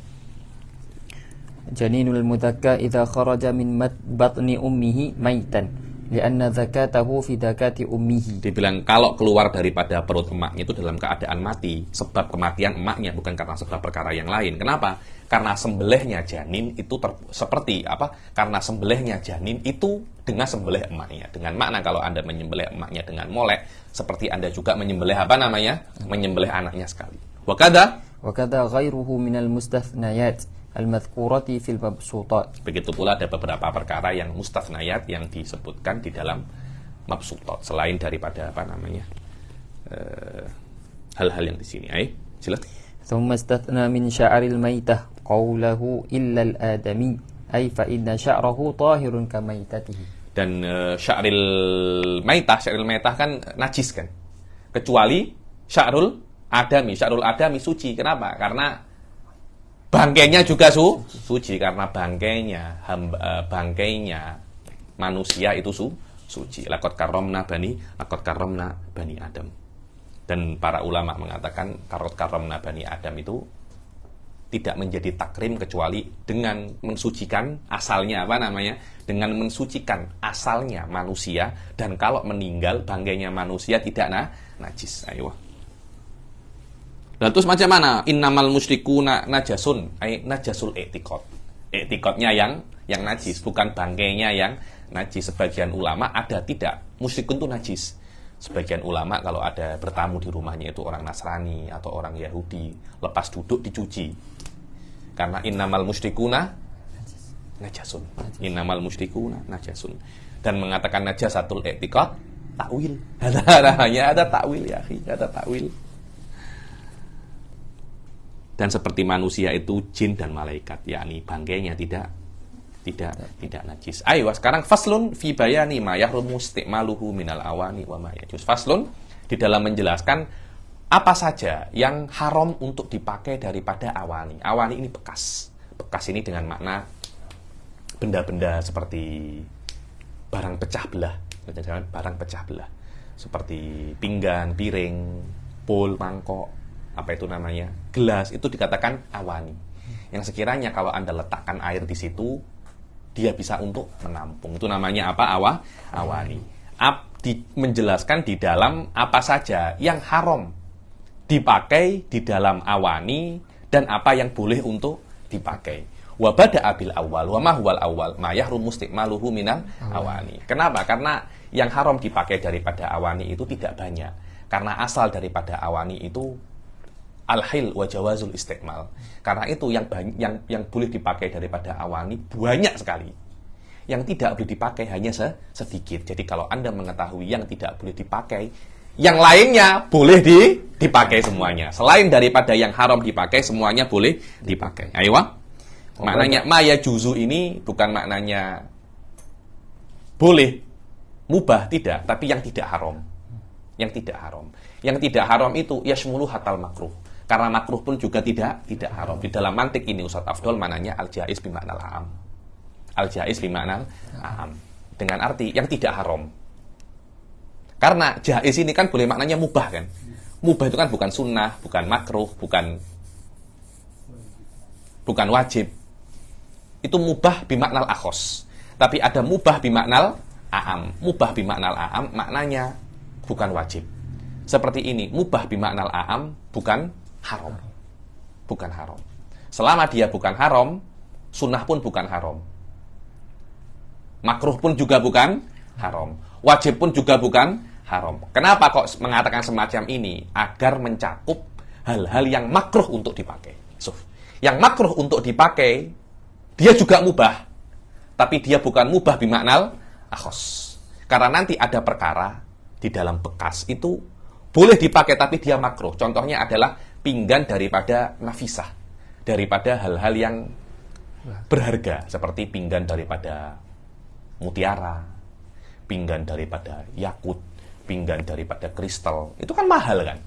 Speaker 2: Janinul mudzakka idza kharaja min batni ummihi maitan. Lianna zakatahu fi zakati ummihi.
Speaker 1: Dibilang kalau keluar daripada perut emaknya itu dalam keadaan mati, sebab kematian emaknya, bukan karena sebab perkara yang lain. Kenapa? Karena sembelihnya janin itu seperti apa? Karena sembelihnya janin itu dengan sembelih emaknya. Dengan makna kalau Anda menyembelih emaknya dengan molek, seperti Anda juga menyembelih apa namanya? Menyembelih anaknya sekali. Wa kadza
Speaker 2: ghairuhu minal mustathnayat al-madhkurati fil mabsutat.
Speaker 1: Begitu pula ada beberapa perkara yang mustathnayat yang disebutkan di dalam mabsutat selain daripada apa namanya hal-hal yang di sini. Silakan.
Speaker 2: Thumma istathna min sya'ril maitah qawluhu illa al-adami ay fa inna sya'rahu tahirun ka maitatihi.
Speaker 1: Dan sya'ril maitah kan najis kan, kecuali sya'rul adami suci. Kenapa? Karena bangkainya juga suci, karena bangkainya manusia itu suci. Laqad karramna bani Adam. Dan para ulama mengatakan laqad karramna bani Adam itu tidak menjadi takrim kecuali dengan mensucikan asalnya apa namanya? Dengan mensucikan asalnya manusia, dan kalau meninggal bangkainya manusia tidak najis. Ayo. Nah, terus macam mana? Innamal musyrikuna najasun, najasul i'tiqad. I'tiqadnya yang najis, bukan bangkainya yang najis. Sebagian ulama ada tidak, musyrikun itu najis. Sebagian ulama kalau ada bertamu di rumahnya itu orang Nasrani atau orang Yahudi, lepas duduk dicuci. Karena innamal musyrikuna najasun. Innamal musyrikuna najasun. Dan mengatakan najasatul i'tiqad, takwil. Ada takwil ya, ada takwil. Dan seperti manusia itu jin dan malaikat, yakni bangkainya tidak najis. Ayo sekarang faslun fi bayani ma yahrumu istimaluhu minal awani wa ma yajuz. Faslun di dalam menjelaskan apa saja yang haram untuk dipakai daripada awani. Awani ini bekas. Bekas ini dengan makna benda-benda seperti barang pecah belah. Barang pecah belah. Seperti pinggan, piring, bowl, mangkok, apa itu namanya, gelas, itu dikatakan awani. Yang sekiranya kalau Anda letakkan air di situ, dia bisa untuk menampung. Itu namanya apa? Awani. Menjelaskan di dalam apa saja yang haram dipakai di dalam awani dan apa yang boleh untuk dipakai. Wa bada'a bil awwal wa ma huwal awwal ma yahrumu istimaluhu minal awani. Kenapa? Karena yang haram dipakai daripada awani itu tidak banyak. Karena asal daripada awani itu al-hil wa jawazul istiqmal. Karena itu yang boleh dipakai daripada awani banyak sekali. Yang tidak boleh dipakai hanya sedikit. Jadi kalau Anda mengetahui yang tidak boleh dipakai, yang lainnya boleh dipakai semuanya. Selain daripada yang haram dipakai, semuanya boleh dipakai. Ayo. Maknanya maya juzu ini bukan maknanya boleh, mubah, tidak, tapi yang tidak haram. Yang tidak haram. Yang tidak haram itu yashmulu hatal makruh. Karena makruh pun juga tidak haram. Di dalam mantik ini Ustaz Afdol mananya al-jaiz bimaknal am. Al-jaiz bimaknal am. dengan arti yang tidak haram. Karena jaiz ini kan boleh maknanya mubah kan. Mubah itu kan bukan sunnah, bukan makruh, bukan wajib. Itu mubah bimaknal akhos. Tapi ada mubah bimaknal a'am. Mubah bimaknal a'am maknanya bukan wajib. Seperti ini, mubah bimaknal a'am bukan haram. Bukan haram. Selama dia bukan haram, sunnah pun bukan haram. Makruh pun juga bukan haram. Wajib pun juga bukan haram. Kenapa kok mengatakan semacam ini? Agar mencakup hal-hal yang makruh untuk dipakai. Yang makruh untuk dipakai, dia juga mubah. Tapi dia bukan mubah bimaknal akhos. Karena nanti ada perkara di dalam bekas itu boleh dipakai tapi dia makruh. Contohnya adalah pinggan daripada nafisah, daripada hal-hal yang berharga, seperti pinggan daripada mutiara, pinggan daripada yakut, pinggan daripada kristal. Itu kan mahal kan.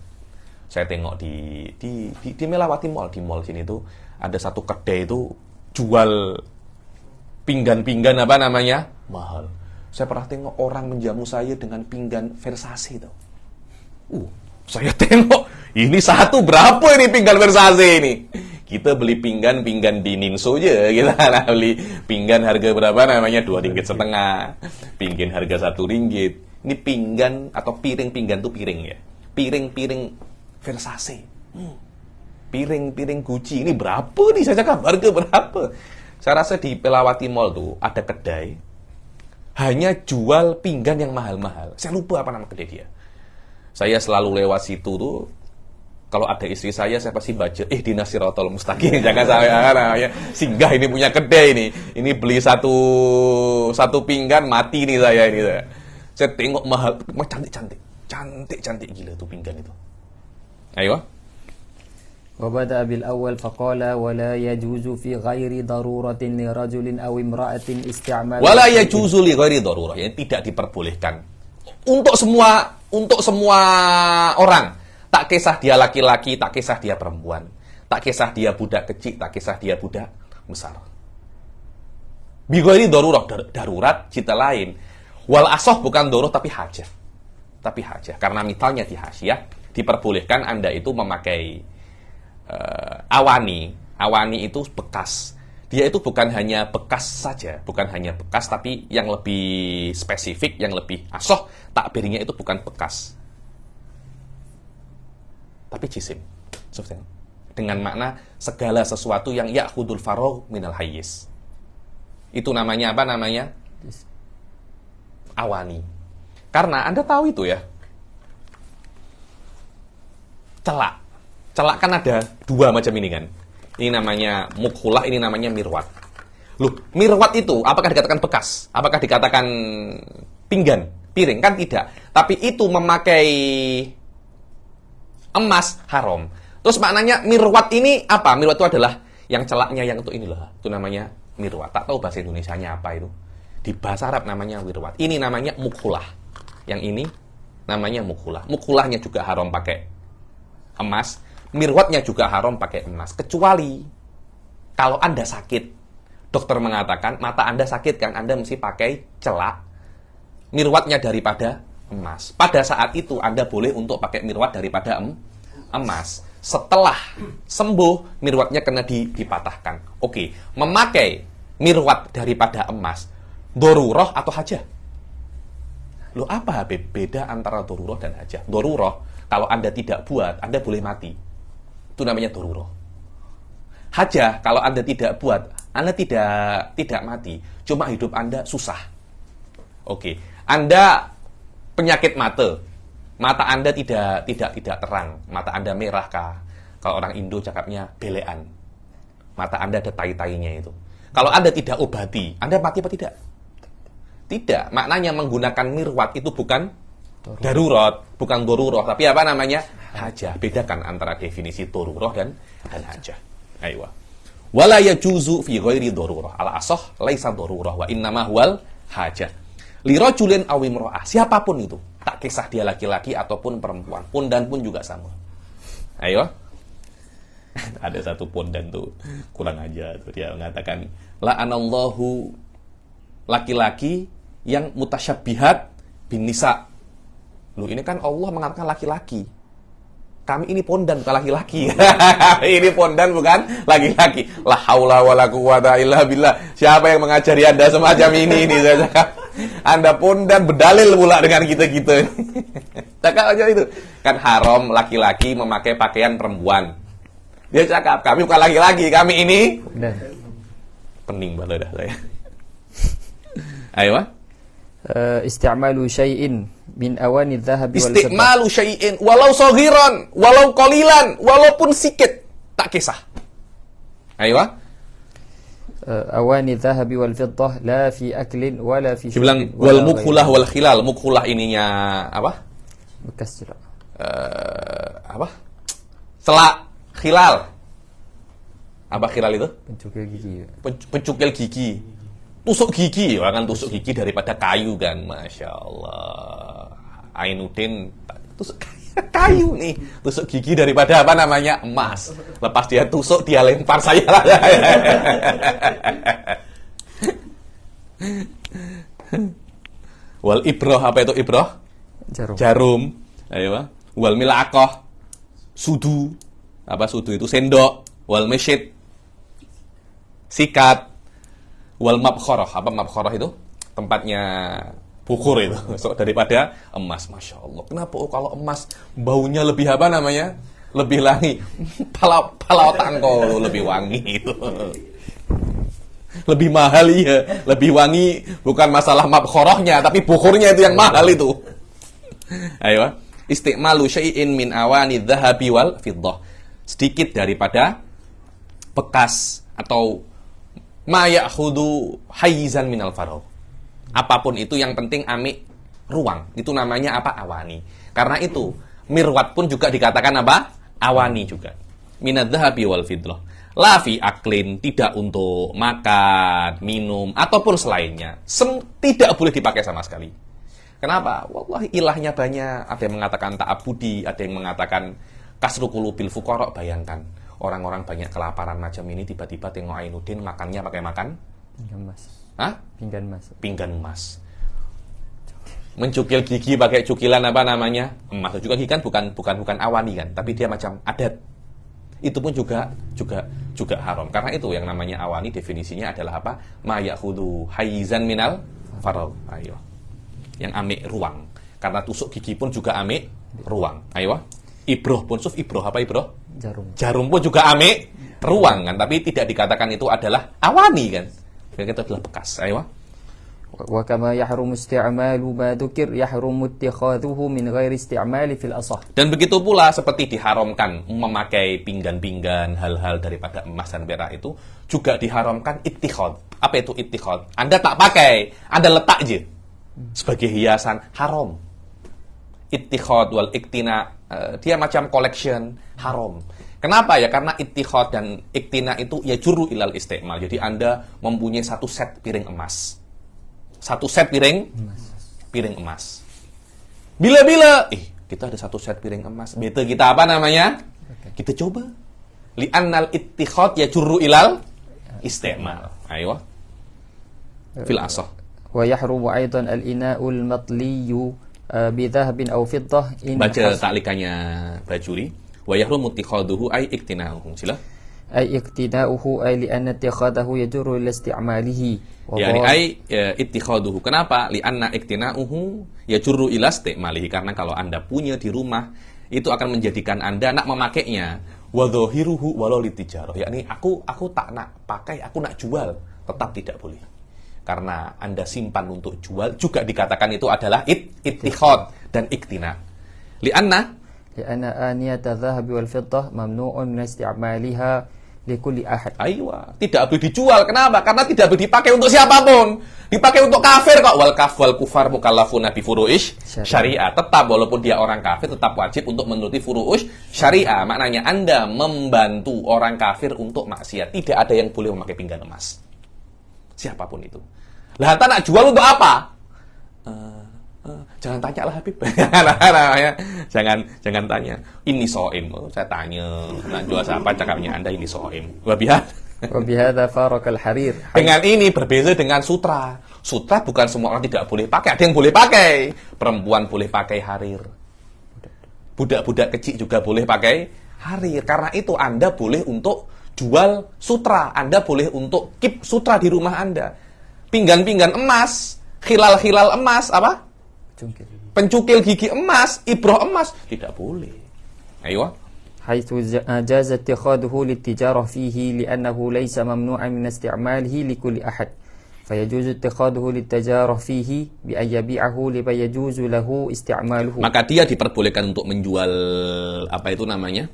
Speaker 1: Saya tengok di Melawati Mall, di mall sini tuh ada satu kedai itu jual pinggan-pinggan apa namanya? Mahal. Saya pernah tengok orang menjamu saya dengan pinggan Versace itu. Saya tengok, ini satu berapa ini pinggan Versace ini? Kita beli pinggan di Ninso aja, kita beli pinggan harga berapa namanya? 2,5 ringgit. Pinggan harga 1 ringgit. Ini pinggan atau piring-pinggan tuh piring ya. Piring-piring Versace. Piring-piring Gucci ini berapa nih? Saya cakap harga berapa? Saya rasa di Pelawati Mall tuh ada kedai hanya jual pinggan yang mahal-mahal. Saya lupa apa nama kedai dia. Saya selalu lewat situ tuh. Kalau ada istri saya pasti baca Ihdinas Siratal Mustaqim. Jangan saya singgah ini punya kedai ini. Ini beli satu pinggan mati nih saya ini. Saya tengok mahal, cantik gila tuh pinggan itu. Ayo.
Speaker 2: وبدأ بالأول فقال ولا يجوز في غير ضرورة لرجل أو امرأة استعمال
Speaker 1: ولا يجوز لغير ضرورة, yang tidak diperbolehkan untuk semua orang. Tak kisah dia laki-laki, tak kisah dia perempuan, tak kisah dia budak kecil, tak kisah dia budak besar. Bighairi darurah, darurat cita lain. Wal asoh bukan darurat tapi hajah. Karena misalnya di hasyiah diperbolehkan Anda itu memakai awani itu bekas. Dia itu bukan hanya bekas saja, tapi yang lebih spesifik, yang lebih asoh, takbirnya itu bukan bekas, tapi jisim. Dengan makna segala sesuatu yang ya'khudul faragh minal hayyiz. Itu namanya apa namanya? Awani. Karena Anda tahu itu ya, celak kan ada dua macam ini kan. Ini namanya mukhulah, ini namanya mirwat. Loh, mirwat itu apakah dikatakan bekas? Apakah dikatakan pinggan, piring? Kan tidak. Tapi itu memakai emas haram. Terus maknanya mirwat ini apa? Mirwat itu adalah yang celaknya yang untuk inilah. Itu namanya mirwat. Tak tahu bahasa Indonesianya apa itu. Di bahasa Arab namanya mirwat. Ini namanya mukhulah. Yang ini namanya mukhulah. Mukhulahnya juga haram pakai emas. Mirwatnya juga haram pakai emas. Kecuali kalau Anda sakit. Dokter mengatakan mata Anda sakit kan, Anda mesti pakai celak mirwatnya daripada emas. Pada saat itu Anda boleh untuk pakai mirwat daripada emas. Setelah sembuh, mirwatnya kena dipatahkan. Oke, memakai mirwat daripada emas, darurah atau hajah? Loh, apa beda antara darurah dan hajah? Darurah, kalau Anda tidak buat, Anda boleh mati. Itu namanya darurah. Hajah, kalau Anda tidak buat, Anda tidak mati. Cuma hidup Anda susah. Oke, Anda penyakit mata. Mata Anda tidak terang. Mata Anda merah kah? Kalau orang Indo cakapnya belean. Mata Anda ada tai-tainya itu. Kalau Anda tidak obati, Anda mati apa tidak? Tidak. Maknanya menggunakan mirwat itu bukan darurat, bukan darurah, tapi apa namanya? Hajah. Bedakan antara definisi darurah dan hajah. Ayo. Wala yajuzu fi ghairi darurah. Al asah laisa darurah wa innama huwal hajah. Li rajulin aw imra'ah, siapapun itu, tak kisah dia laki-laki ataupun perempuan. Pondan pun juga sama. Ayo. Ada satu pondan tuh kurang aja tuh, dia mengatakan la'anallahu laki-laki yang mutasyabbihat bin nisa. Loh, ini kan Allah mengatakan laki-laki. Kami ini pondan bukan laki-laki. Ini pondan bukan laki-laki. La haula wala quwata illa billah. Siapa yang mengajari Anda semacam ini saya cakap. Anda pondan berdalil pula dengan kita-kita. Cakap aja itu. Kan haram laki-laki memakai pakaian perempuan. Dia cakap, kami bukan laki-laki, kami ini pening banget dah saya. Ayo.
Speaker 2: Isti'malu syai'in min awani dzahab wal fiddah.
Speaker 1: Isti'malu syai'in walau saghiran, walau qalilan, walaupun sikit, tak kisah. Ayo.
Speaker 2: Awani dzahab wal fiddah la fi aklin wala fi
Speaker 1: syurbin. Dibilang wal mukhulah wal khilal. Mukhulah ininya apa?
Speaker 2: Bekas celak.
Speaker 1: Apa? Selak khilal. Apa khilal itu?
Speaker 2: Pencukil gigi.
Speaker 1: Pencukil gigi. Tusuk gigi, kan tusuk gigi daripada kayu kan, masya Allah. Ainuddin tusuk kayu nih, tusuk gigi daripada apa namanya emas. Lepas dia tusuk dia lempar saya lah. Wal ibroh, apa itu ibroh? Jarum. Ayo. Wal milaqah, sudu. Apa sudu itu? Sendok. Wal mesyid, sikat. Wal mabkhorah, apa mabkhorah itu? Tempatnya bukur itu, so, daripada emas. Masya Allah, kenapa kalau emas baunya lebih apa namanya? Lebih wangi. Pala tangko lebih wangi itu. Lebih mahal ya, lebih wangi. Bukan masalah mabkhorahnya, tapi bukurnya itu yang mahal itu. Ayo, isti'malu syai'in min awani dzahabi wal fiddah. Sedikit daripada bekas atau ma ya'khudhu hayyizan minal faragh. Apapun itu yang penting amik ruang. Itu namanya apa? Awani. Karena itu mirwat pun juga dikatakan apa? Awani juga. Minadz-dzahabi wal fiddah. La fi aklin, tidak untuk makan, minum ataupun selainnya. Tidak boleh dipakai sama sekali. Kenapa? Wallahi ilahnya banyak. Ada yang mengatakan ta'abudi, ada yang mengatakan kasru qulubil fuqara. Bayangkan orang-orang banyak kelaparan macam ini, tiba-tiba tengok Ainuddin makannya pakai pinggan emas. Hah? Pinggan emas. Mencukil gigi pakai cukilan apa namanya? Emas. Juga gigi kan bukan awani kan, tapi dia macam adat. Itu pun juga haram. Karena itu yang namanya awani definisinya adalah apa? Ma ya'khudhu hayyizan minal faragh. Ayo. Yang amik ruang. Karena tusuk gigi pun juga amik ruang. Ayo. Ibroh pun, ibroh apa ibroh? Jarum pun juga amik ruang kan, tapi tidak dikatakan itu adalah awani kan. Itu adalah bekas. Ayo.
Speaker 2: Wa kama yahrumu isti'malu ma dzukir yahrumu ittikhadhuhu min ghairi isti'mali fil asah. Dan begitu pula seperti diharamkan memakai pinggan-pinggan hal-hal daripada emas dan perak itu juga diharamkan ittikhad. Apa itu ittikhad? Anda tak pakai, Anda letak aja sebagai hiasan, haram. Ittikhad wal iktina, dia macam collection, haram. Kenapa ya? Karena ittikhad dan iktina itu ya juru ilal istiqmal. Jadi Anda mempunyai satu set piring emas. Satu set piring emas. Bila-bila, kita ada satu set piring emas. Beta kita apa namanya? Kita coba. Li'annal ittikhad ya juru ilal istiqmal. Ayo. Fil asah. Wa yahrumu aidan al-ina'ul matliyu bidhahabin aw fiddah in
Speaker 1: baca taklikannya Bajuri. Wa yahrumu ittikhaduhu ay iktina'uhu. Sila.
Speaker 2: Ay iktina'uhu ay li'anna ittikhadahu yajurru ila isti'malihi.
Speaker 1: Yani ay ittikhaduhu. Kenapa? Li'anna iktina'uhu yajurru ila isti'malihi. Karena kalau Anda punya di rumah, itu akan menjadikan Anda nak memakainya. Wa dhahiruhu walau litijarah. Yakni aku tak nak pakai, aku nak jual, tetap tidak boleh. Karena Anda simpan untuk jual, juga dikatakan itu adalah ittikhad dan iktina. Li'anna
Speaker 2: aniyat adz-dzahabi wal fiddah mamnu'un min isti'maliha likulli ahad.
Speaker 1: Aywa, tidak boleh dijual. Kenapa? Karena tidak boleh dipakai untuk siapapun. Dipakai untuk kafir kok. Wal kufar mukallafuna bi furu'ish syariah. Tetap walaupun dia orang kafir tetap wajib untuk menuruti furu'ish syariah. Maknanya Anda membantu orang kafir untuk maksiat. Tidak ada yang boleh memakai pinggan emas. Siapapun itu. Lah anta nak jual untuk apa? Jangan tanya lah Habib. jangan tanya. Ini soim. Saya tanya, nak jual siapa? Cakapnya Anda ini soim. Wa bihadza
Speaker 2: farakal harir.
Speaker 1: Dengan ini berbeza dengan sutra. Sutra bukan semua orang tidak boleh pakai, ada yang boleh pakai. Perempuan boleh pakai harir. Budak-budak kecil juga boleh pakai harir. Karena itu Anda boleh untuk jual sutra, Anda boleh untuk keep sutra di rumah Anda. Pinggan-pinggan emas, khilal-khilal emas, apa? Pencukil gigi emas, ibroh emas, tidak boleh. Ayo.
Speaker 2: حيث جاز اتخاذه للتجارة فيه لأنه ليس ممنوعا من استعماله لكل أحد فيجوز اتخاذه للتجارة فيه بأن يبيعه لما يجوز له استعماله.
Speaker 1: Maka dia diperbolehkan untuk menjual apa itu namanya?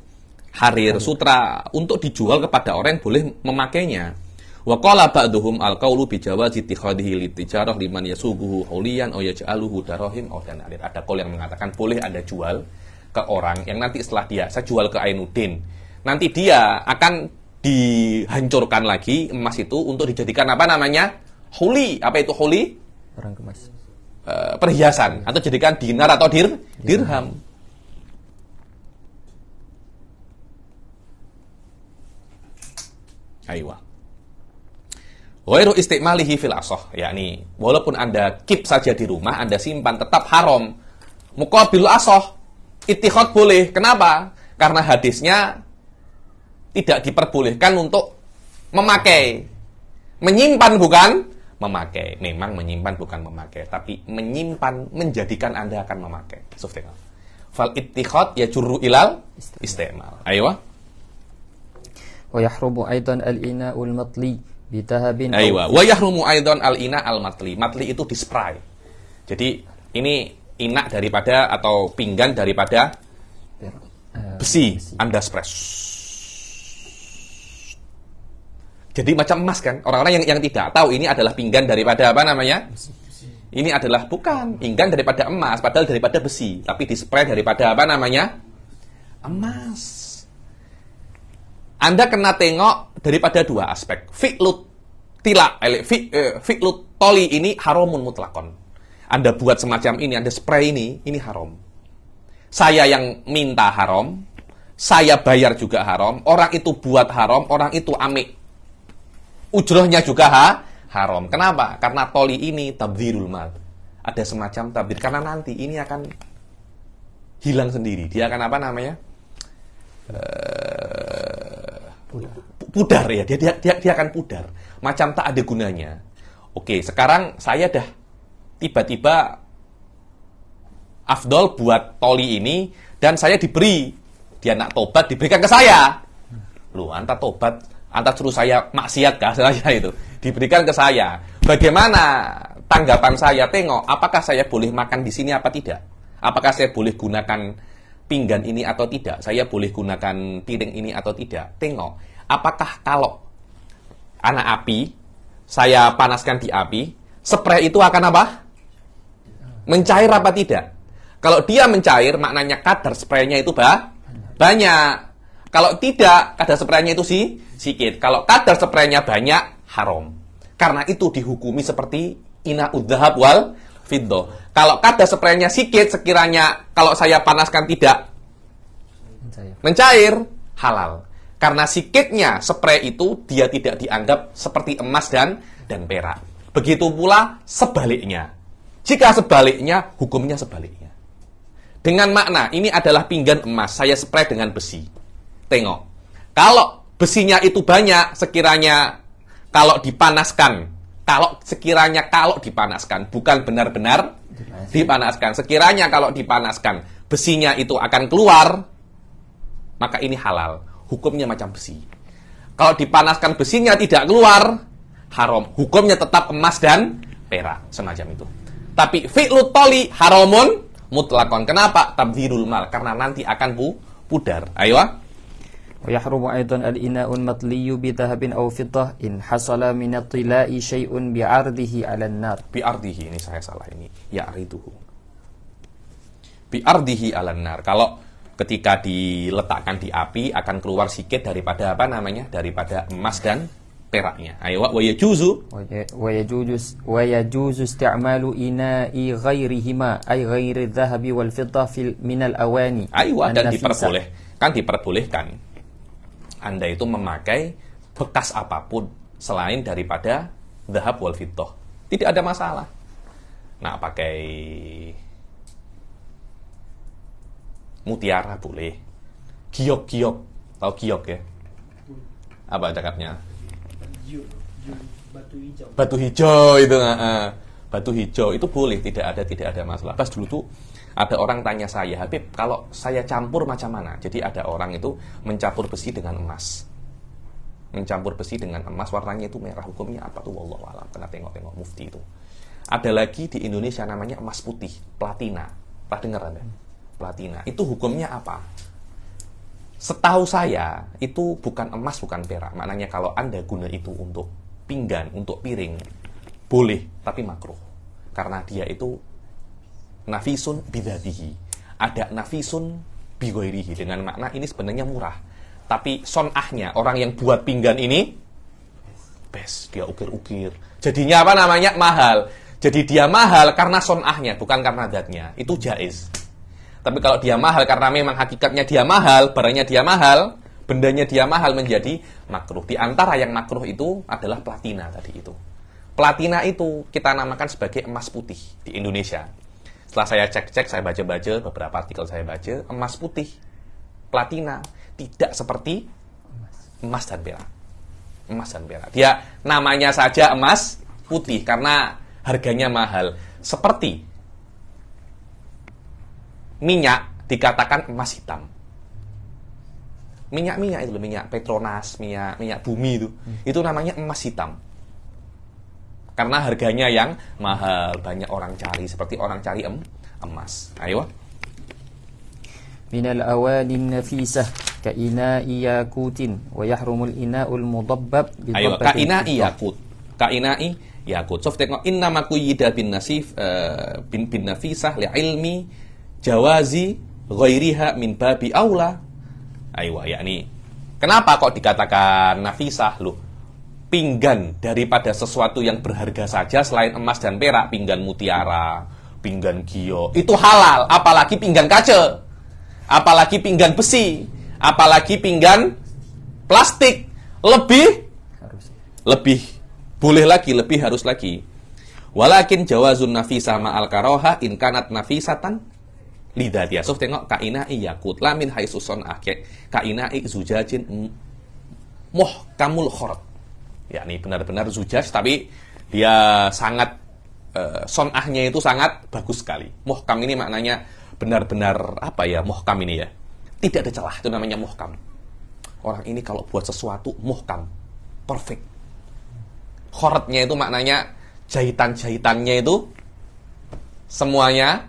Speaker 1: Harir, sutra untuk dijual kepada orang yang boleh memakainya. Wa qala ba'duhum al-qaulu bi jawazi ittikhadhihi litijarah liman yasuguhu huliyan aw yaj'aluhu darahim aw danarir. Ada qaul yang mengatakan boleh Anda jual ke orang yang nanti setelah dia, saya jual ke Ainuddin, nanti dia akan dihancurkan lagi emas itu untuk dijadikan apa namanya? Huli. Apa itu huli?
Speaker 2: Barang kemas.
Speaker 1: Perhiasan. Atau jadikan dinar atau dirham. Aywa. Wairu istimalihi fil asoh, yakni walaupun Anda keep saja di rumah, Anda simpan tetap haram. Muqabil asoh, ittikhad boleh. Kenapa? Karena hadisnya tidak diperbolehkan untuk memakai. Menyimpan bukan memakai. Memang menyimpan bukan memakai, tapi menyimpan menjadikan Anda akan memakai. Suftiqal. Fal ittikhad yajurru ilal istimal. Aywa.
Speaker 2: Wa yahrumu aidan al-ina'ul matli bi dhahabin.
Speaker 1: Aywa. Wa yahrumu aidan al-ina al-matli. Matli itu di-spray. Jadi ini inak daripada atau pinggan daripada besi, Anda spray. Jadi macam emas kan? Orang-orang yang tidak tahu ini adalah pinggan daripada apa namanya? Ini adalah bukan pinggan daripada emas, padahal daripada besi, tapi di-spray daripada apa namanya? Emas. Anda kena tengok daripada dua aspek. Fi'lut tila, fi'lut toli ini haramun mutlakon. Anda buat semacam ini, Anda spray ini haram. Saya yang minta haram, saya bayar juga haram, orang itu buat haram, orang itu amik. Ujrohnya juga haram. Kenapa? Karena toli ini tabdzirul mal. Ada semacam tabdzir, karena nanti ini akan hilang sendiri. Dia akan apa namanya? Pudar ya, dia akan pudar. Macam tak ada gunanya. Oke, sekarang saya dah tiba-tiba afdol buat toli ini dan saya diberi, dia nak tobat diberikan ke saya. Loh, anta tobat, anta suruh saya maksiat kah saya itu? Diberikan ke saya. Bagaimana tanggapan saya? Tengok, apakah saya boleh makan di sini apa tidak? Apakah saya boleh gunakan pinggan ini atau tidak? Saya boleh gunakan piring ini atau tidak? Tengok, apakah kalau anak api saya panaskan di api, spray itu akan apa? Mencair apa tidak? Kalau dia mencair, maknanya kadar spraynya itu banyak. Kalau tidak, kadar spraynya itu sedikit. Kalau kadar spraynya banyak, haram. Karena itu dihukumi seperti ina'ud dhahab wal fiddah. Kalau kadar spraynya sedikit, sekiranya kalau saya panaskan tidak mencair, halal. Karena sikitnya spray itu, dia tidak dianggap seperti emas dan perak. Begitu pula sebaliknya. Jika sebaliknya, hukumnya sebaliknya. Dengan makna, ini adalah pinggan emas, saya spray dengan besi. Tengok, kalau besinya itu banyak, sekiranya kalau dipanaskan, bukan benar-benar dipanaskan. Sekiranya kalau dipanaskan, besinya itu akan keluar, maka ini halal. Hukumnya macam besi. Kalau dipanaskan besinya tidak keluar, haram. Hukumnya tetap emas dan perak, semacam itu. Tapi fi'lut toli haramun mutlakon. Kenapa? Tabdzirul mal. Karena nanti akan pudar. Ayo.
Speaker 2: Wa yahrumu aidan al-ina'ul matliyu bi dhahabin aw fiddah in hasala min at-tila'i syai'un bi'ardihi 'ala an-nar.
Speaker 1: Bi'ardihi, ini saya salah ini. Ya'riduhu. Bi'ardihi 'ala an-nar. Kalau ketika diletakkan di api akan keluar sikit daripada apa namanya? Daripada emas dan peraknya. Ayo, wa yajuzu isti'malu ina'i ghairihima ay ghairi dhahabi wal fiddah min al awani. Ayo, dan diperbolehkan Anda itu memakai bekas apapun selain daripada dhahab wal fiddah. tidak ada masalah. Nah, pakai mutiara boleh. Giok-giok, tahu giok ya? Apa cakapnya? Batu hijau itu, batu hijau itu boleh, tidak ada masalah. Pas dulu tuh ada orang tanya saya, Habib, kalau saya campur macam mana? Jadi ada orang itu mencampur besi dengan emas. Mencampur besi dengan emas, warnanya itu merah, hukumnya apa tuh? Wallahu a'lam. Kena tengok-tengok mufti itu. Ada lagi di Indonesia namanya emas putih, platina. Pernah dengar Anda? Platina. Itu hukumnya apa? Setahu saya, itu bukan emas, bukan perak. Maknanya kalau Anda guna itu untuk pinggan, untuk piring, boleh, tapi makruh. Karena dia itu nafisun bidadihi. Ada nafisun bigoirihi. Dengan makna ini sebenarnya murah. Tapi sonahnya, orang yang buat pinggan ini, best, dia ukir-ukir. Jadinya apa namanya? Mahal. Jadi dia mahal karena sonahnya, bukan karena zatnya. Itu jaiz. Tapi kalau dia mahal karena memang hakikatnya dia mahal, barangnya dia mahal, bendanya dia mahal, menjadi makruh. Di antara yang makruh itu adalah platina tadi itu. Platina itu kita namakan sebagai emas putih di Indonesia. Setelah saya cek-cek, saya baca-baca, beberapa artikel saya baca, emas putih, platina, tidak seperti emas dan perak. Emas dan perak. Dia namanya saja emas putih karena harganya mahal. Seperti minyak dikatakan emas hitam. Minyak itu, minyak Petronas, minyak bumi itu. Itu namanya emas hitam. Karena harganya yang mahal, banyak orang cari, seperti orang cari emas. Ayo.
Speaker 2: Minal awalin nafisah ka ina'i yakutin wa yahrumul ina'ul mudabbab bi
Speaker 1: Ayo, ka ina'i yakut. Ka ina'i yakut. Sof tengok inna maquyida bin nasif bin nafisah li ilmi jawazi ghairiha min babi aula. Ayo, yakni kenapa kok dikatakan nafisah loh? Pinggan daripada sesuatu yang berharga saja selain emas dan perak, pinggan mutiara, pinggan giok, itu halal, apalagi pinggan kaca, apalagi pinggan besi, apalagi pinggan plastik, lebih boleh lagi, lebih harus lagi. Walakin jawazun nafisah ma'al karoha in kanat nafisatan lidah dia. So tengok kaina'i yakut lamin haisuson akek kaina'i zujajin muhkamul khorat. Ya, ini benar-benar zujaj, tapi dia sangat sonahnya itu sangat bagus sekali. Muhkam ini maknanya benar-benar apa ya? Muhkam ini ya, tidak ada celah, itu namanya muhkam. Orang ini kalau buat sesuatu muhkam, perfect. Khoratnya itu maknanya jahitan-jahitannya itu semuanya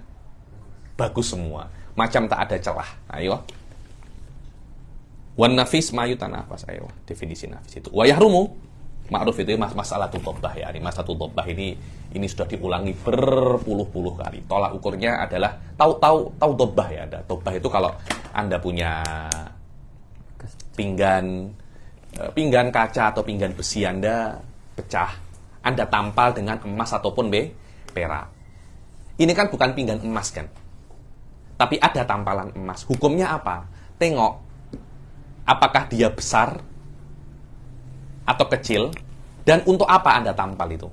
Speaker 1: bagus semua, macam tak ada celah. Ayo. Wan nafis mayutanafas. Ayo, definisi nafis itu. Wa yahrumu ma'ruf itu masalah tutobah ya. Masalah tutobah ini sudah diulangi berpuluh-puluh kali. Tolak ukurnya adalah tahu dobah ya. Ada dobah itu kalau Anda punya pinggan kaca atau pinggan besi Anda pecah, Anda tampal dengan emas ataupun perak. Ini kan bukan pinggan emas kan, tapi ada tampalan emas. Hukumnya apa? Tengok apakah dia besar atau kecil, dan untuk apa Anda tampal itu?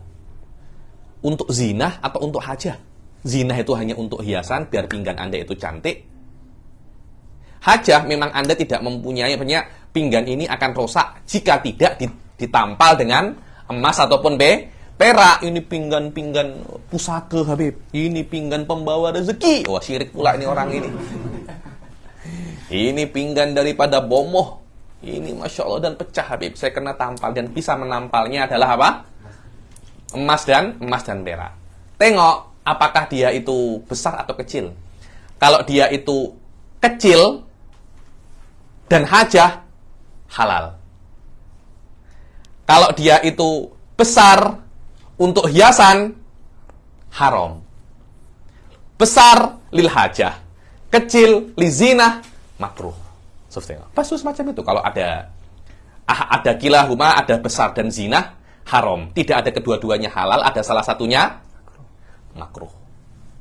Speaker 1: Untuk zinah atau untuk hajah? Zinah itu hanya untuk hiasan, biar pinggan Anda itu cantik. Hajah memang Anda tidak mempunyai pinggan ini akan rusak jika tidak ditampal dengan emas ataupun perak. Ini pinggan pusaka Habib, ini pinggan pembawa rezeki. Wah, syirik pula ini orang ini. Ini pinggan daripada bomoh. Ini Masya Allah dan pecah Habib, saya kena tampal, dan bisa menampalnya adalah apa? Emas dan perak. Tengok apakah dia itu besar atau kecil. Kalau dia itu kecil dan hajah, halal. Kalau dia itu besar untuk hiasan, haram. Besar lil hajah, kecil li zinah, makruh. Pas semacam itu. Kalau ada kilahuma, ada besar dan zinah, haram. Tidak ada kedua-duanya halal, ada salah satunya makruh.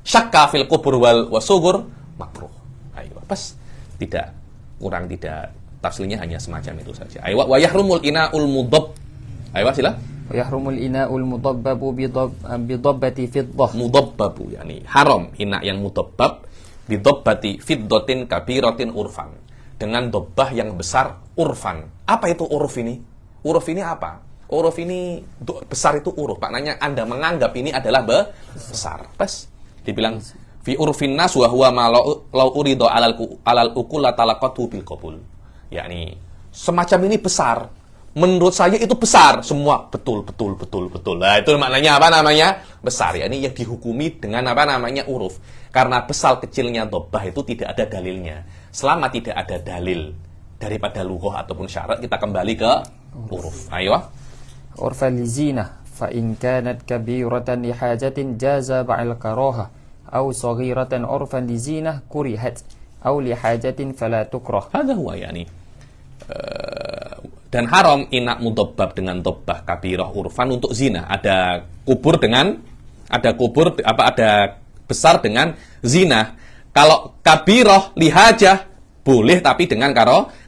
Speaker 1: Syakka fil kubur wal wasugur, makruh. Ayo, pas tidak kurang, tidak tafsirnya hanya semacam itu saja. Ayo, wa yahrumul ina'ul mudab. Ayo, sila.
Speaker 2: Yahrumul ina'ul mudabbabu bidabbati fiddah.
Speaker 1: Mudabbabu yani haram ina yang mudabbab bidabbati fiddatin kabiratin urfan, dengan dobbah yang besar urfan. Apa itu uruf ini? Uruf ini apa? Uruf ini besar itu uruf. Maknanya Anda menganggap ini adalah besar. Pas dibilang fi urfin nas wa huwa ma law urido alal ukul talaqatu bil qabul. Yakni semacam ini besar. Menurut saya itu besar. Semua betul. Nah, itu maknanya apa namanya? Besar. Yakni yang dihukumi dengan apa namanya? Uruf. Karena besar kecilnya dobbah itu tidak ada dalilnya. Selama tidak ada dalil daripada lughah ataupun syarat, kita kembali ke uruf. Ayo.
Speaker 2: Urfan li zinah fa in kanat kabiratan li hajatin jaza ba'al karaha aw saghiratan urfan li zinah kurihat aw li hajatin fala tukrah.
Speaker 1: Hadha huwa yani. Dan haram inak mudabbab dengan dobbah kabirah urfan untuk zina. Ada besar dengan zina. Kalau kabirah lihajah boleh tapi dengan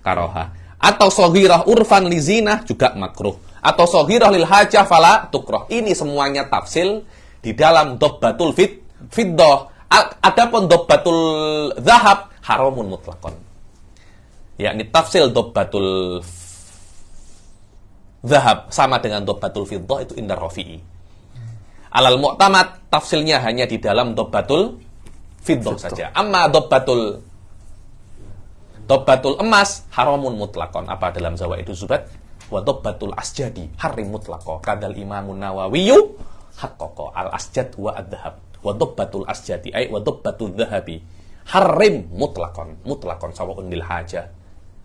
Speaker 1: karoha. Atau soghirah urfan li zina juga makruh. Atau soghirah lil hajah fala tukrah. Ini semuanya tafsil di dalam dobbatul fiddah. Adapun dobbatul zahab haramun mutlakon. Yakni tafsil dobbatul zahab sama dengan dobbatul fiddah itu indar Rafi'i. Alal mu'tamad tafsilnya hanya di dalam dobbatul fiddah saja. Amma dobbatul emas haramun mutlakon. Apa dalam Zawaiduz Zubat? Wa dobbatul asjadi harim mutlaqo. Kadal Imamun Nawawiyu haqqaqo. Al asjad wa ad-dhahab. Wa dobbatul asjadi ay wa dobbatul dhahabi harim mutlakon sawa'un lil hajah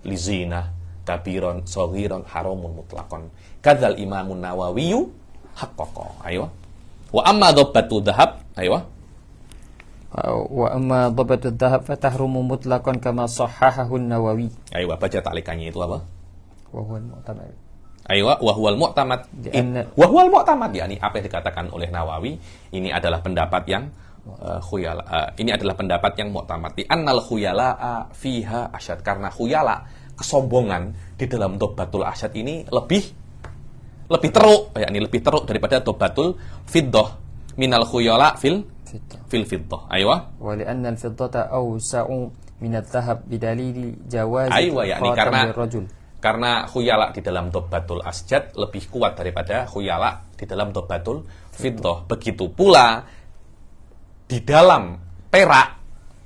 Speaker 1: li zina kabiron saghiron haramun mutlakon. Kadzal Imamun Nawawiyu haqqaqo. Ayo. Wa amma dhabbatu dhahab, ayo.
Speaker 2: Wa amma dhabbatu dhahab fatahrumu mutlaqan kama sahhahahu an-Nawawi.
Speaker 1: Ayo baca talikannya itu apa?
Speaker 2: Wa huwal mu'tamad.
Speaker 1: Ayo, wa huwal mu'tamad. Wa huwal mu'tamad yakni apa yang dikatakan oleh Nawawi ini adalah pendapat yang khuyala. Ini adalah pendapat yang mu'tamad. Di annal khuyala fiha asyad, karena khuyala kesombongan di dalam dobbatul asyad ini lebih teruk, yakni lebih teruk daripada dobbatul fiddah minal khuyala fil fiddah. Aywa.
Speaker 2: Wa li anna al fiddata awsa'u min adh-dhahab bidalili jawaz
Speaker 1: khatam lirrajul. Karena khuyala di dalam dobbatul asjad lebih kuat daripada khuyala di dalam dobbatul fiddah. Begitu pula di dalam perak,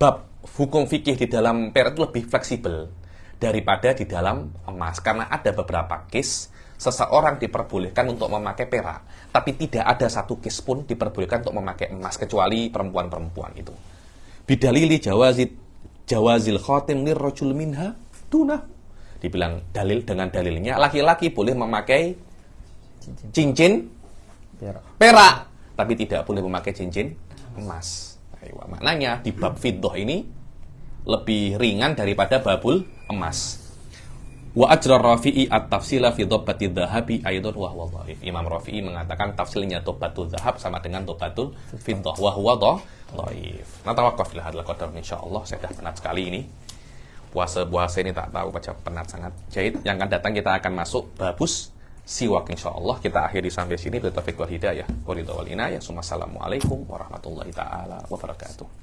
Speaker 1: bab hukum fikih di dalam perak itu lebih fleksibel daripada di dalam emas. Karena ada beberapa case seseorang diperbolehkan untuk memakai perak, tapi tidak ada satu case pun diperbolehkan untuk memakai emas kecuali perempuan-perempuan itu. Bidalili jawazil khatim lirrajul minha dunah. Dibilang dalil dengan dalilnya laki-laki boleh memakai cincin perak, tapi tidak boleh memakai cincin emas. Maknanya di bab fiddah ini lebih ringan daripada babul emas. Wa ajra Rafi'i at-tafsila fi dhabbati dhahabi aidan wa huwa dhaif. Imam Rafi'i mengatakan tafsilnya dobbatul dhahab sama dengan dobbatul fiddah wa huwa dhaif. Natawaqqaf ila hadzal qadar insyaallah. Saya dah penat sekali ini. Puasa ini tak tahu baca penat sangat. Jahit yang akan datang kita akan masuk babus siwak insyaallah. Kita akhiri sampai sini. Billahi taufiq wal hidayah. Wa ridha wal inayah. Assalamualaikum warahmatullahi taala wabarakatuh.